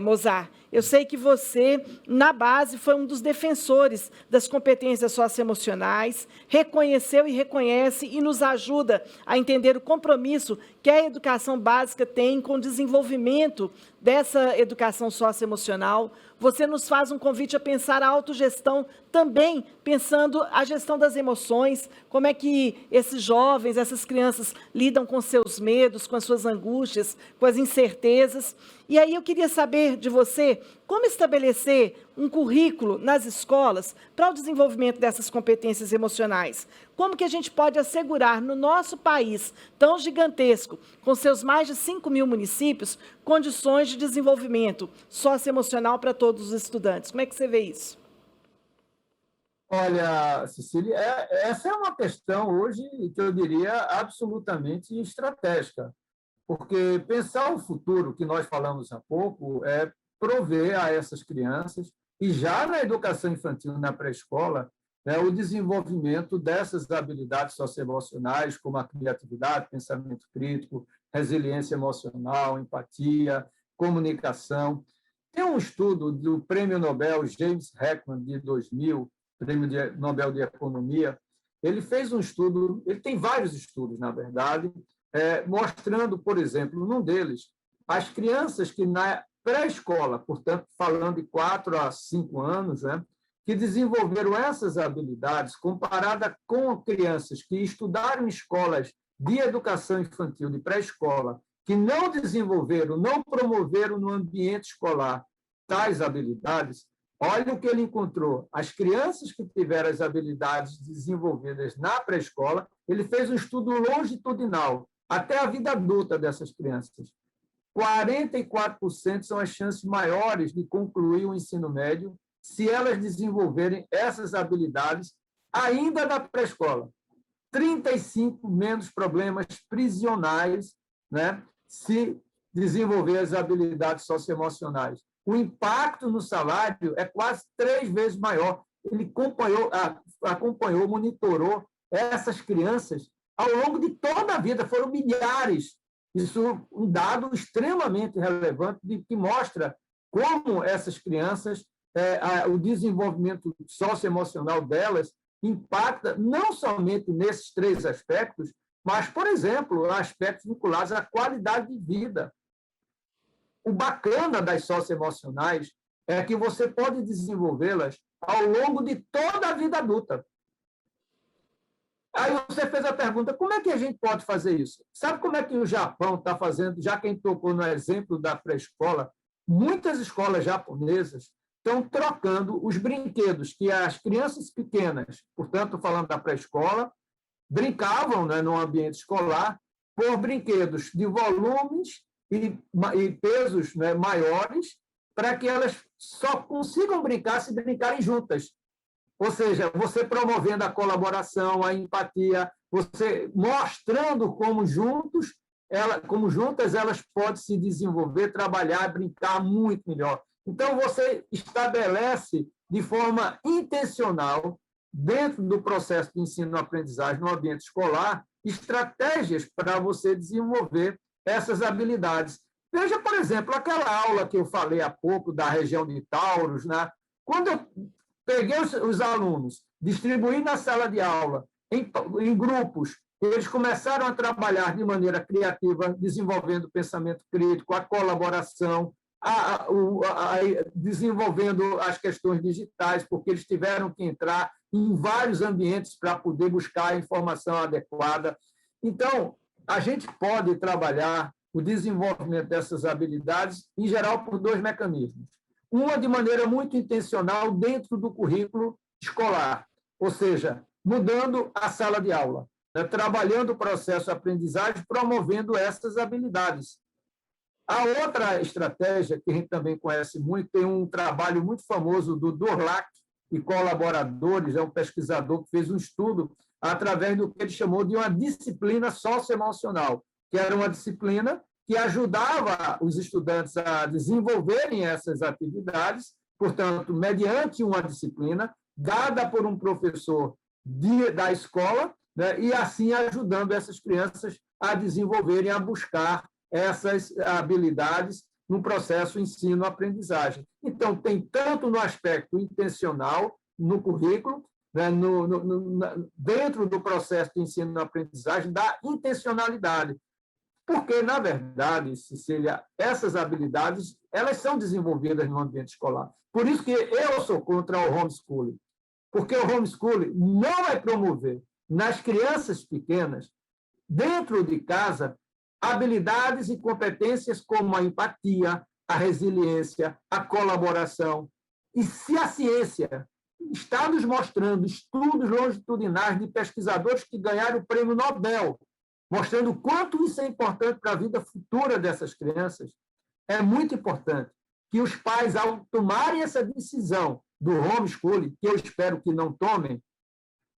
[SPEAKER 4] Mozart. Eu sei que você, na base, foi um dos defensores das competências socioemocionais, reconheceu e reconhece e nos ajuda a entender o compromisso que a educação básica tem com o desenvolvimento dessa educação socioemocional. Você nos faz um convite a pensar a autogestão, também pensando a gestão das emoções, como é que esses jovens, essas crianças lidam com seus medos, com as suas angústias, com as incertezas. E aí eu queria saber de você como estabelecer um currículo nas escolas para o desenvolvimento dessas competências emocionais. Como que a gente pode assegurar no nosso país tão gigantesco, com seus mais de 5.000 municípios, condições de desenvolvimento socioemocional para todos os estudantes? Como é que você vê isso?
[SPEAKER 5] Olha, Cecília, essa é uma questão hoje que eu diria absolutamente estratégica, porque pensar o futuro, que nós falamos há pouco, é prover a essas crianças, e já na educação infantil, na pré-escola, o desenvolvimento dessas habilidades socioemocionais, como a criatividade, pensamento crítico, resiliência emocional, empatia, comunicação. Tem um estudo do Prêmio Nobel James Heckman, de 2000, Prêmio Nobel de Economia. Ele fez um estudo, ele tem vários estudos, na verdade, mostrando, por exemplo, num deles, as crianças que na pré-escola, portanto, falando de 4 a 5 anos, que desenvolveram essas habilidades, comparada com crianças que estudaram em escolas de educação infantil, de pré-escola, que não desenvolveram, não promoveram no ambiente escolar tais habilidades. Olha o que ele encontrou. As crianças que tiveram as habilidades desenvolvidas na pré-escola, ele fez um estudo longitudinal, até a vida adulta dessas crianças. 44% são as chances maiores de concluir o ensino médio se elas desenvolverem essas habilidades ainda na pré-escola. 35% menos problemas prisionais, se desenvolver as habilidades socioemocionais. O impacto no salário é quase 3 vezes maior. Ele acompanhou, monitorou essas crianças ao longo de toda a vida, foram milhares. Isso é um dado extremamente relevante que mostra como essas crianças, o desenvolvimento socioemocional delas impacta não somente nesses 3 aspectos, mas, por exemplo, aspectos vinculados à qualidade de vida. O bacana das socioemocionais é que você pode desenvolvê-las ao longo de toda a vida adulta. Aí você fez a pergunta, como é que a gente pode fazer isso? Sabe como é que o Japão está fazendo, já quem tocou no exemplo da pré-escola, muitas escolas japonesas estão trocando os brinquedos que as crianças pequenas, portanto, falando da pré-escola, brincavam no ambiente escolar por brinquedos de volumes e pesos maiores, para que elas só consigam brincar se brincarem juntas. Ou seja, você promovendo a colaboração, a empatia, você mostrando como juntas elas podem se desenvolver, trabalhar, brincar muito melhor. Então, você estabelece de forma intencional, dentro do processo de ensino-aprendizagem no ambiente escolar, estratégias para você desenvolver essas habilidades. Veja, por exemplo, aquela aula que eu falei há pouco da região de Taurus, né? Quando eu peguei os alunos, distribuí na sala de aula em grupos, eles começaram a trabalhar de maneira criativa, desenvolvendo o pensamento crítico, a colaboração, desenvolvendo as questões digitais, porque eles tiveram que entrar em vários ambientes para poder buscar a informação adequada. Então, a gente pode trabalhar o desenvolvimento dessas habilidades, em geral, por dois mecanismos. Uma, de maneira muito intencional, dentro do currículo escolar, ou seja, mudando a sala de aula, né? Trabalhando o processo de aprendizagem, promovendo essas habilidades. A outra estratégia, que a gente também conhece muito, tem um trabalho muito famoso do Dorlac e colaboradores, é um pesquisador que fez um estudo através do que ele chamou de uma disciplina socioemocional, que era uma disciplina que ajudava os estudantes a desenvolverem essas atividades, portanto, mediante uma disciplina dada por um professor da escola, né, e assim ajudando essas crianças a desenvolverem, a buscar essas habilidades no processo ensino-aprendizagem. Então, tem tanto no aspecto intencional, no currículo, né, dentro do processo de ensino-aprendizagem, da intencionalidade. Porque, na verdade, Cecília, essas habilidades elas são desenvolvidas no ambiente escolar. Por isso que eu sou contra o homeschooling. Porque o homeschooling não vai promover nas crianças pequenas, dentro de casa, habilidades e competências como a empatia, a resiliência, a colaboração. E se a ciência está nos mostrando estudos longitudinais de pesquisadores que ganharam o prêmio Nobel, mostrando o quanto isso é importante para a vida futura dessas crianças, é muito importante que os pais, ao tomarem essa decisão do homeschooling, que eu espero que não tomem,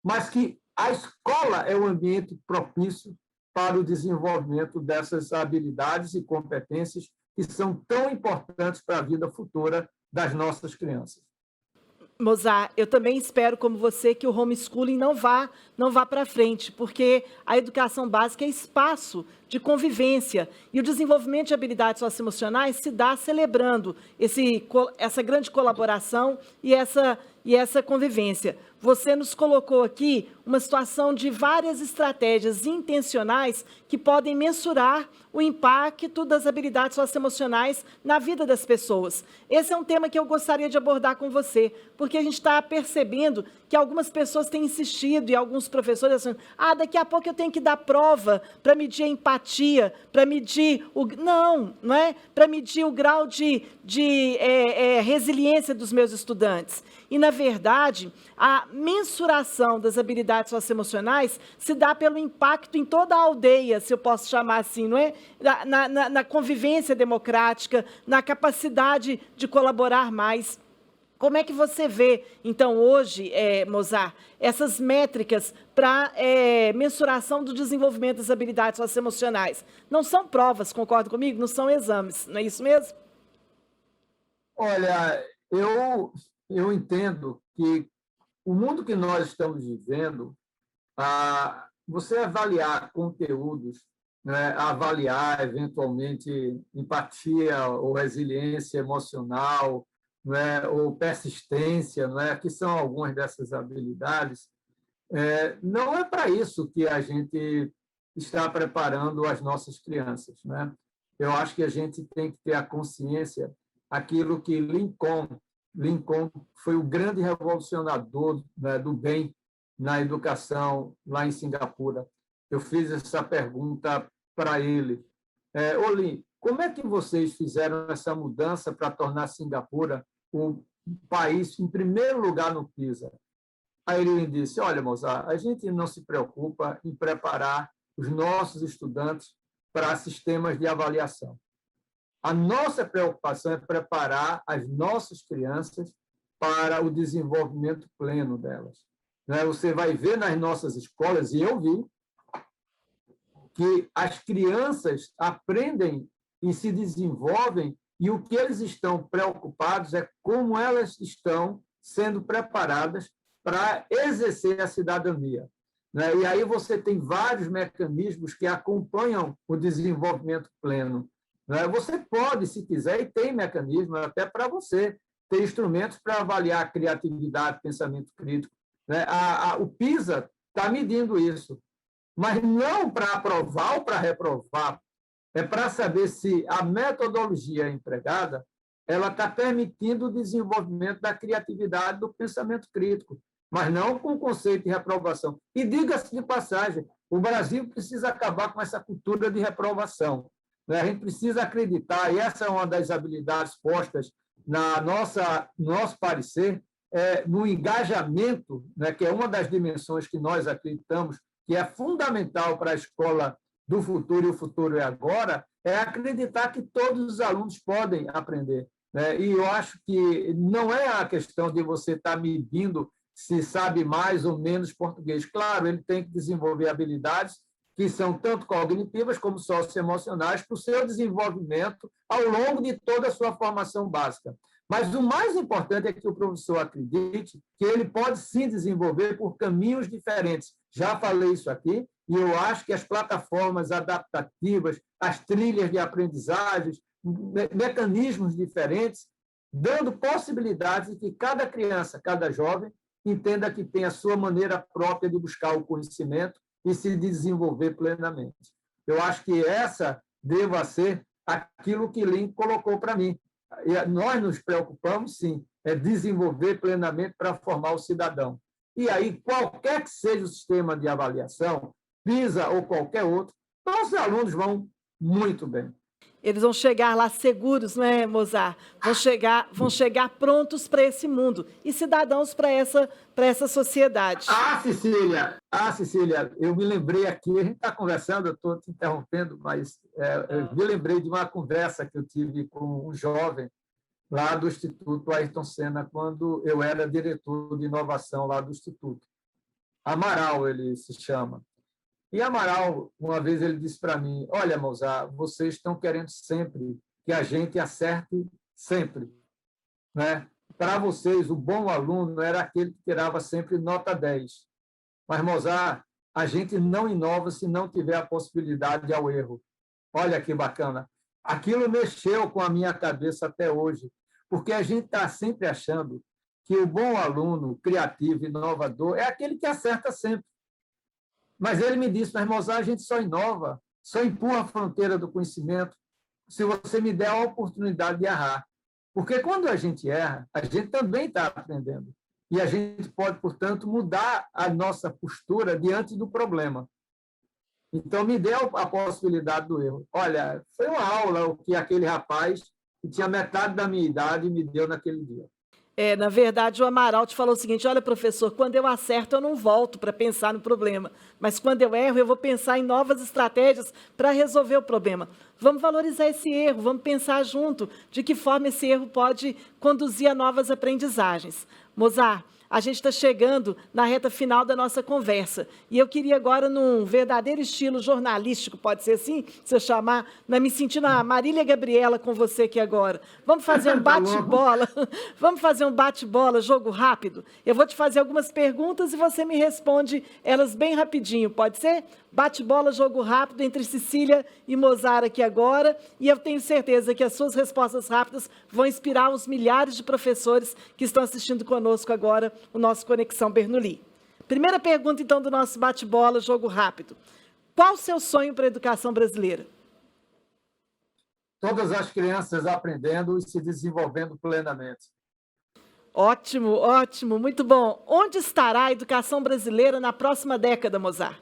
[SPEAKER 5] mas que a escola é o ambiente propício para o desenvolvimento dessas habilidades e competências que são tão importantes para a vida futura das nossas crianças.
[SPEAKER 4] Mozart, eu também espero, como você, que o homeschooling não vá para frente, porque a educação básica é espaço de convivência e o desenvolvimento de habilidades socioemocionais se dá celebrando essa grande colaboração e essa convivência. Você nos colocou aqui uma situação de várias estratégias intencionais que podem mensurar o impacto das habilidades socioemocionais na vida das pessoas. Esse é um tema que eu gostaria de abordar com você, porque a gente está percebendo que algumas pessoas têm insistido, e alguns professores assim, daqui a pouco eu tenho que dar prova para medir a empatia, para medir não é? Para medir o grau de resiliência dos meus estudantes. E, na verdade, a mensuração das habilidades socioemocionais se dá pelo impacto em toda a aldeia, se eu posso chamar assim, não é? Na convivência democrática, na capacidade de colaborar mais. Como é que você vê, então, hoje, Mozart, essas métricas para mensuração do desenvolvimento das habilidades socioemocionais? Não são provas, concorda comigo? Não são exames, não é isso mesmo?
[SPEAKER 5] Olha, eu entendo que o mundo que nós estamos vivendo, você avaliar conteúdos, né, avaliar, eventualmente, empatia ou resiliência emocional, né, ou persistência, né, que são algumas dessas habilidades, não é para isso que a gente está preparando as nossas crianças, né? Eu acho que a gente tem que ter a consciência, aquilo que Lincoln foi o grande revolucionador, né, do bem na educação lá em Singapura. Eu fiz essa pergunta para ele. Lin, como é que vocês fizeram essa mudança para tornar Singapura o país em primeiro lugar no PISA? Aí ele disse, olha, Mozart, a gente não se preocupa em preparar os nossos estudantes para sistemas de avaliação. A nossa preocupação é preparar as nossas crianças para o desenvolvimento pleno delas. Você vai ver nas nossas escolas, e eu vi, que as crianças aprendem e se desenvolvem, e o que eles estão preocupados é como elas estão sendo preparadas para exercer a cidadania. E aí você tem vários mecanismos que acompanham o desenvolvimento pleno. Você pode, se quiser, e tem mecanismos até para você ter instrumentos para avaliar a criatividade, pensamento crítico. O PISA está medindo isso, mas não para aprovar ou para reprovar, é para saber se a metodologia empregada ela está permitindo o desenvolvimento da criatividade, do pensamento crítico, mas não com o conceito de reprovação. E diga-se de passagem, o Brasil precisa acabar com essa cultura de reprovação. A gente precisa acreditar, e essa é uma das habilidades postas no nosso parecer, no engajamento, que é uma das dimensões que nós acreditamos que é fundamental para a escola do futuro, e o futuro é agora, é acreditar que todos os alunos podem aprender. E eu acho que não é a questão de você estar medindo se sabe mais ou menos português. Claro, ele tem que desenvolver habilidades que são tanto cognitivas como socioemocionais para o seu desenvolvimento ao longo de toda a sua formação básica. Mas o mais importante é que o professor acredite que ele pode sim desenvolver por caminhos diferentes. Já falei isso aqui, e eu acho que as plataformas adaptativas, as trilhas de aprendizagens, mecanismos diferentes, dando possibilidades de que cada criança, cada jovem, entenda que tem a sua maneira própria de buscar o conhecimento e se desenvolver plenamente. Eu acho que essa deva ser aquilo que Lin colocou para mim. Nós nos preocupamos, sim, desenvolver plenamente para formar o cidadão. E aí, qualquer que seja o sistema de avaliação, PISA ou qualquer outro, nossos alunos vão muito bem.
[SPEAKER 4] Eles vão chegar lá seguros, não é, Mozart? Vão chegar prontos para esse mundo e cidadãos para essa sociedade.
[SPEAKER 5] Cecília, eu me lembrei aqui, a gente está conversando, eu estou te interrompendo, mas eu me lembrei de uma conversa que eu tive com um jovem lá do Instituto Ayrton Senna, quando eu era diretor de inovação lá do Instituto. Amaral, ele se chama. E Amaral, uma vez, ele disse para mim, olha, Mozart, vocês estão querendo sempre que a gente acerte sempre. Para vocês, o bom aluno era aquele que tirava sempre nota 10. Mas, Mozart, a gente não inova se não tiver a possibilidade ao erro. Olha que bacana. Aquilo mexeu com a minha cabeça até hoje, porque a gente está sempre achando que o bom aluno, criativo, inovador, é aquele que acerta sempre. Mas ele me disse, mas, Mozart, a gente só inova, só empurra a fronteira do conhecimento se você me der a oportunidade de errar. Porque quando a gente erra, a gente também está aprendendo. E a gente pode, portanto, mudar a nossa postura diante do problema. Então, me deu a possibilidade do erro. Olha, foi uma aula o que aquele rapaz, que tinha metade da minha idade, me deu naquele dia.
[SPEAKER 4] Na verdade, o Amaral te falou o seguinte, olha, professor, quando eu acerto, eu não volto para pensar no problema, mas quando eu erro, eu vou pensar em novas estratégias para resolver o problema. Vamos valorizar esse erro, vamos pensar junto de que forma esse erro pode conduzir a novas aprendizagens. Mozart, a gente está chegando na reta final da nossa conversa. E eu queria agora, num verdadeiro estilo jornalístico, pode ser assim, se eu chamar, me sentindo a Marília Gabriela com você aqui agora. Vamos fazer um bate-bola? Vamos fazer um bate-bola, jogo rápido? Eu vou te fazer algumas perguntas e você me responde elas bem rapidinho, pode ser? Bate-bola, jogo rápido entre Cecília e Mozart aqui agora, e eu tenho certeza que as suas respostas rápidas vão inspirar os milhares de professores que estão assistindo conosco agora o nosso Conexão Bernoulli. Primeira pergunta, então, do nosso bate-bola, jogo rápido. Qual o seu sonho para a educação brasileira?
[SPEAKER 5] Todas as crianças aprendendo e se desenvolvendo plenamente.
[SPEAKER 4] Ótimo, ótimo, muito bom. Onde estará a educação brasileira na próxima década, Mozart?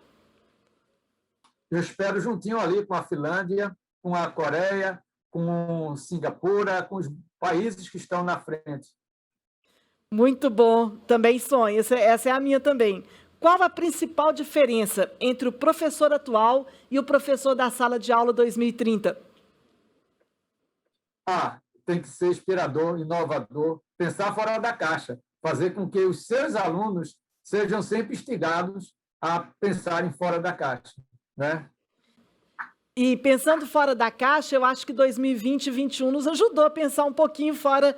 [SPEAKER 5] Eu espero juntinho ali com a Finlândia, com a Coreia, com Singapura, com os países que estão na frente.
[SPEAKER 4] Muito bom, também sonho, essa é a minha também. Qual a principal diferença entre o professor atual e o professor da sala de aula 2030?
[SPEAKER 5] tem que ser inspirador, inovador, pensar fora da caixa, fazer com que os seus alunos sejam sempre instigados a pensarem fora da caixa, né?
[SPEAKER 4] E pensando fora da caixa, eu acho que 2020 e 2021 nos ajudou a pensar um pouquinho fora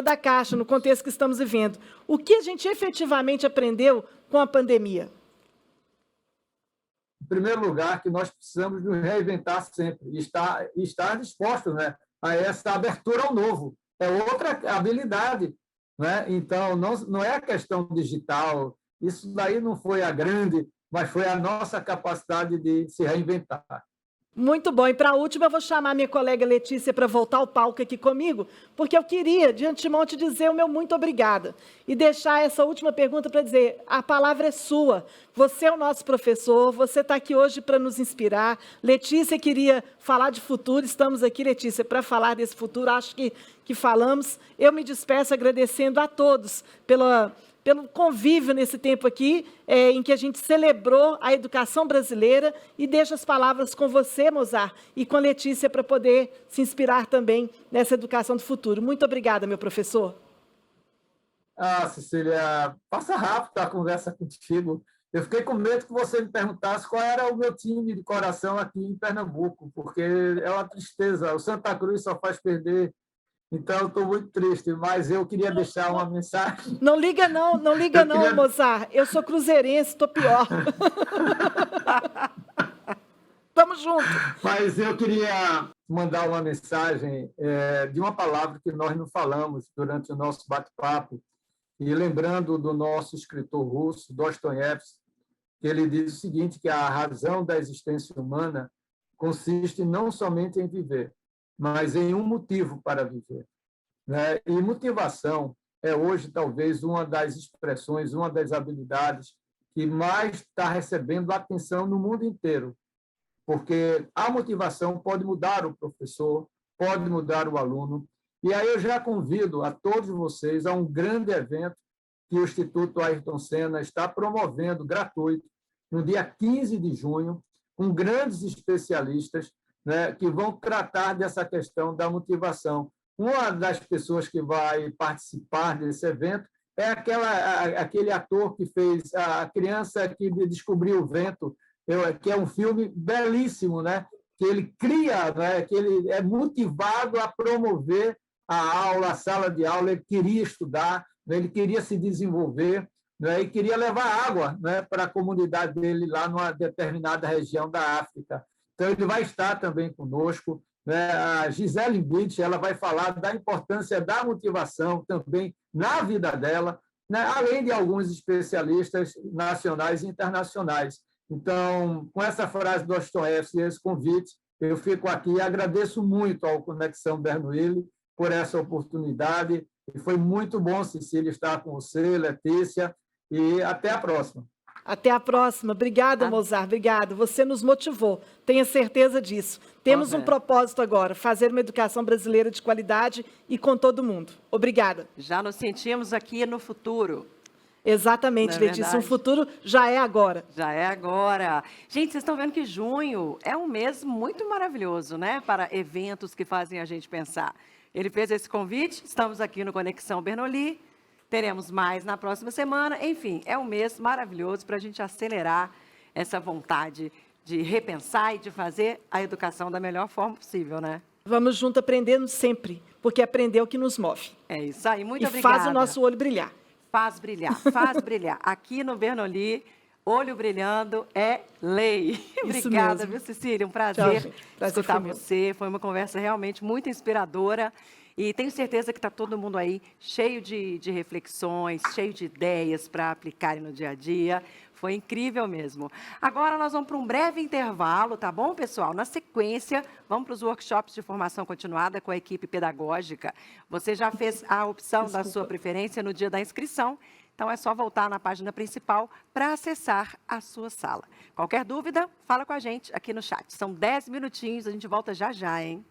[SPEAKER 4] da caixa, no contexto que estamos vivendo. O que a gente efetivamente aprendeu com a pandemia?
[SPEAKER 5] Em primeiro lugar, que nós precisamos nos reinventar sempre e estar dispostos, né, a essa abertura ao novo. É outra habilidade, né? Então, não é a questão digital, isso daí não foi a grande, mas foi a nossa capacidade de se reinventar.
[SPEAKER 4] Muito bom. E para a última, eu vou chamar minha colega Letícia para voltar ao palco aqui comigo, porque eu queria, de antemão, te dizer o meu muito obrigada. E deixar essa última pergunta para dizer, a palavra é sua. Você é o nosso professor, você está aqui hoje para nos inspirar. Letícia queria falar de futuro, estamos aqui, Letícia, para falar desse futuro, acho que falamos. Eu me despeço agradecendo a todos pelo convívio nesse tempo aqui, em que a gente celebrou a educação brasileira, e deixo as palavras com você, Mozart, e com a Letícia, para poder se inspirar também nessa educação do futuro. Muito obrigada, meu professor.
[SPEAKER 5] Cecília, passa rápido a conversa contigo. Eu fiquei com medo que você me perguntasse qual era o meu time de coração aqui em Pernambuco, porque é uma tristeza. O Santa Cruz só faz perder. Então, eu estou muito triste, mas eu queria deixar uma mensagem.
[SPEAKER 4] Não liga não, Mozart. Eu sou cruzeirense, estou pior. Estamos juntos.
[SPEAKER 5] Mas eu queria mandar uma mensagem de uma palavra que nós não falamos durante o nosso bate-papo, e lembrando do nosso escritor russo, Dostoiévski, que ele diz o seguinte, que a razão da existência humana consiste não somente em viver, mas em um motivo para viver, né? E motivação é hoje, talvez, uma das expressões, uma das habilidades que mais está recebendo atenção no mundo inteiro, porque a motivação pode mudar o professor, pode mudar o aluno. E aí eu já convido a todos vocês a um grande evento que o Instituto Ayrton Senna está promovendo, gratuito, no dia 15 de junho, com grandes especialistas, né, que vão tratar dessa questão da motivação. Uma das pessoas que vai participar desse evento é aquele ator que fez A Criança que Descobriu o Vento, que é um filme belíssimo, né, que ele cria, né, que ele é motivado a promover a aula, a sala de aula, ele queria estudar, né, ele queria se desenvolver, né, e queria levar água, né, para a comunidade dele lá numa determinada região da África. Então, ele vai estar também conosco, né? A Gisele Bündchen, ela vai falar da importância da motivação também na vida dela, né? Além de alguns especialistas nacionais e internacionais. Então, com essa frase do Dostoiévski e esse convite, eu fico aqui e agradeço muito ao Conexão Bernoulli por essa oportunidade. E foi muito bom, Cecília, estar com você, Letícia, e até a próxima.
[SPEAKER 4] Até a próxima. Obrigada, Mozart. Obrigada. Você nos motivou. Tenha certeza disso. Temos um propósito agora, fazer uma educação brasileira de qualidade e com todo mundo. Obrigada.
[SPEAKER 1] Já nos sentimos aqui no futuro.
[SPEAKER 4] Exatamente, Letícia. O futuro já é agora.
[SPEAKER 1] Já é agora. Gente, vocês estão vendo que junho é um mês muito maravilhoso, né? Para eventos que fazem a gente pensar. Ele fez esse convite, estamos aqui no Conexão Bernoulli. Teremos mais na próxima semana. Enfim, é um mês maravilhoso para a gente acelerar essa vontade de repensar e de fazer a educação da melhor forma possível, né?
[SPEAKER 4] Vamos junto aprendendo sempre, porque aprender é o que nos move.
[SPEAKER 1] É isso aí, muito obrigada.
[SPEAKER 4] E faz o nosso olho brilhar.
[SPEAKER 1] Faz brilhar, faz brilhar. Aqui no Bernoulli, olho brilhando é lei. Obrigada, viu, Cecília? Um prazer escutar você. Foi uma conversa realmente muito inspiradora. E tenho certeza que está todo mundo aí cheio de reflexões, cheio de ideias para aplicarem no dia a dia. Foi incrível mesmo. Agora nós vamos para um breve intervalo, tá bom, pessoal? Na sequência, vamos para os workshops de formação continuada com a equipe pedagógica. Você já fez a opção da sua preferência no dia da inscrição, então é só voltar na página principal para acessar a sua sala. Qualquer dúvida, fala com a gente aqui no chat. São 10 minutinhos, a gente volta já já, hein?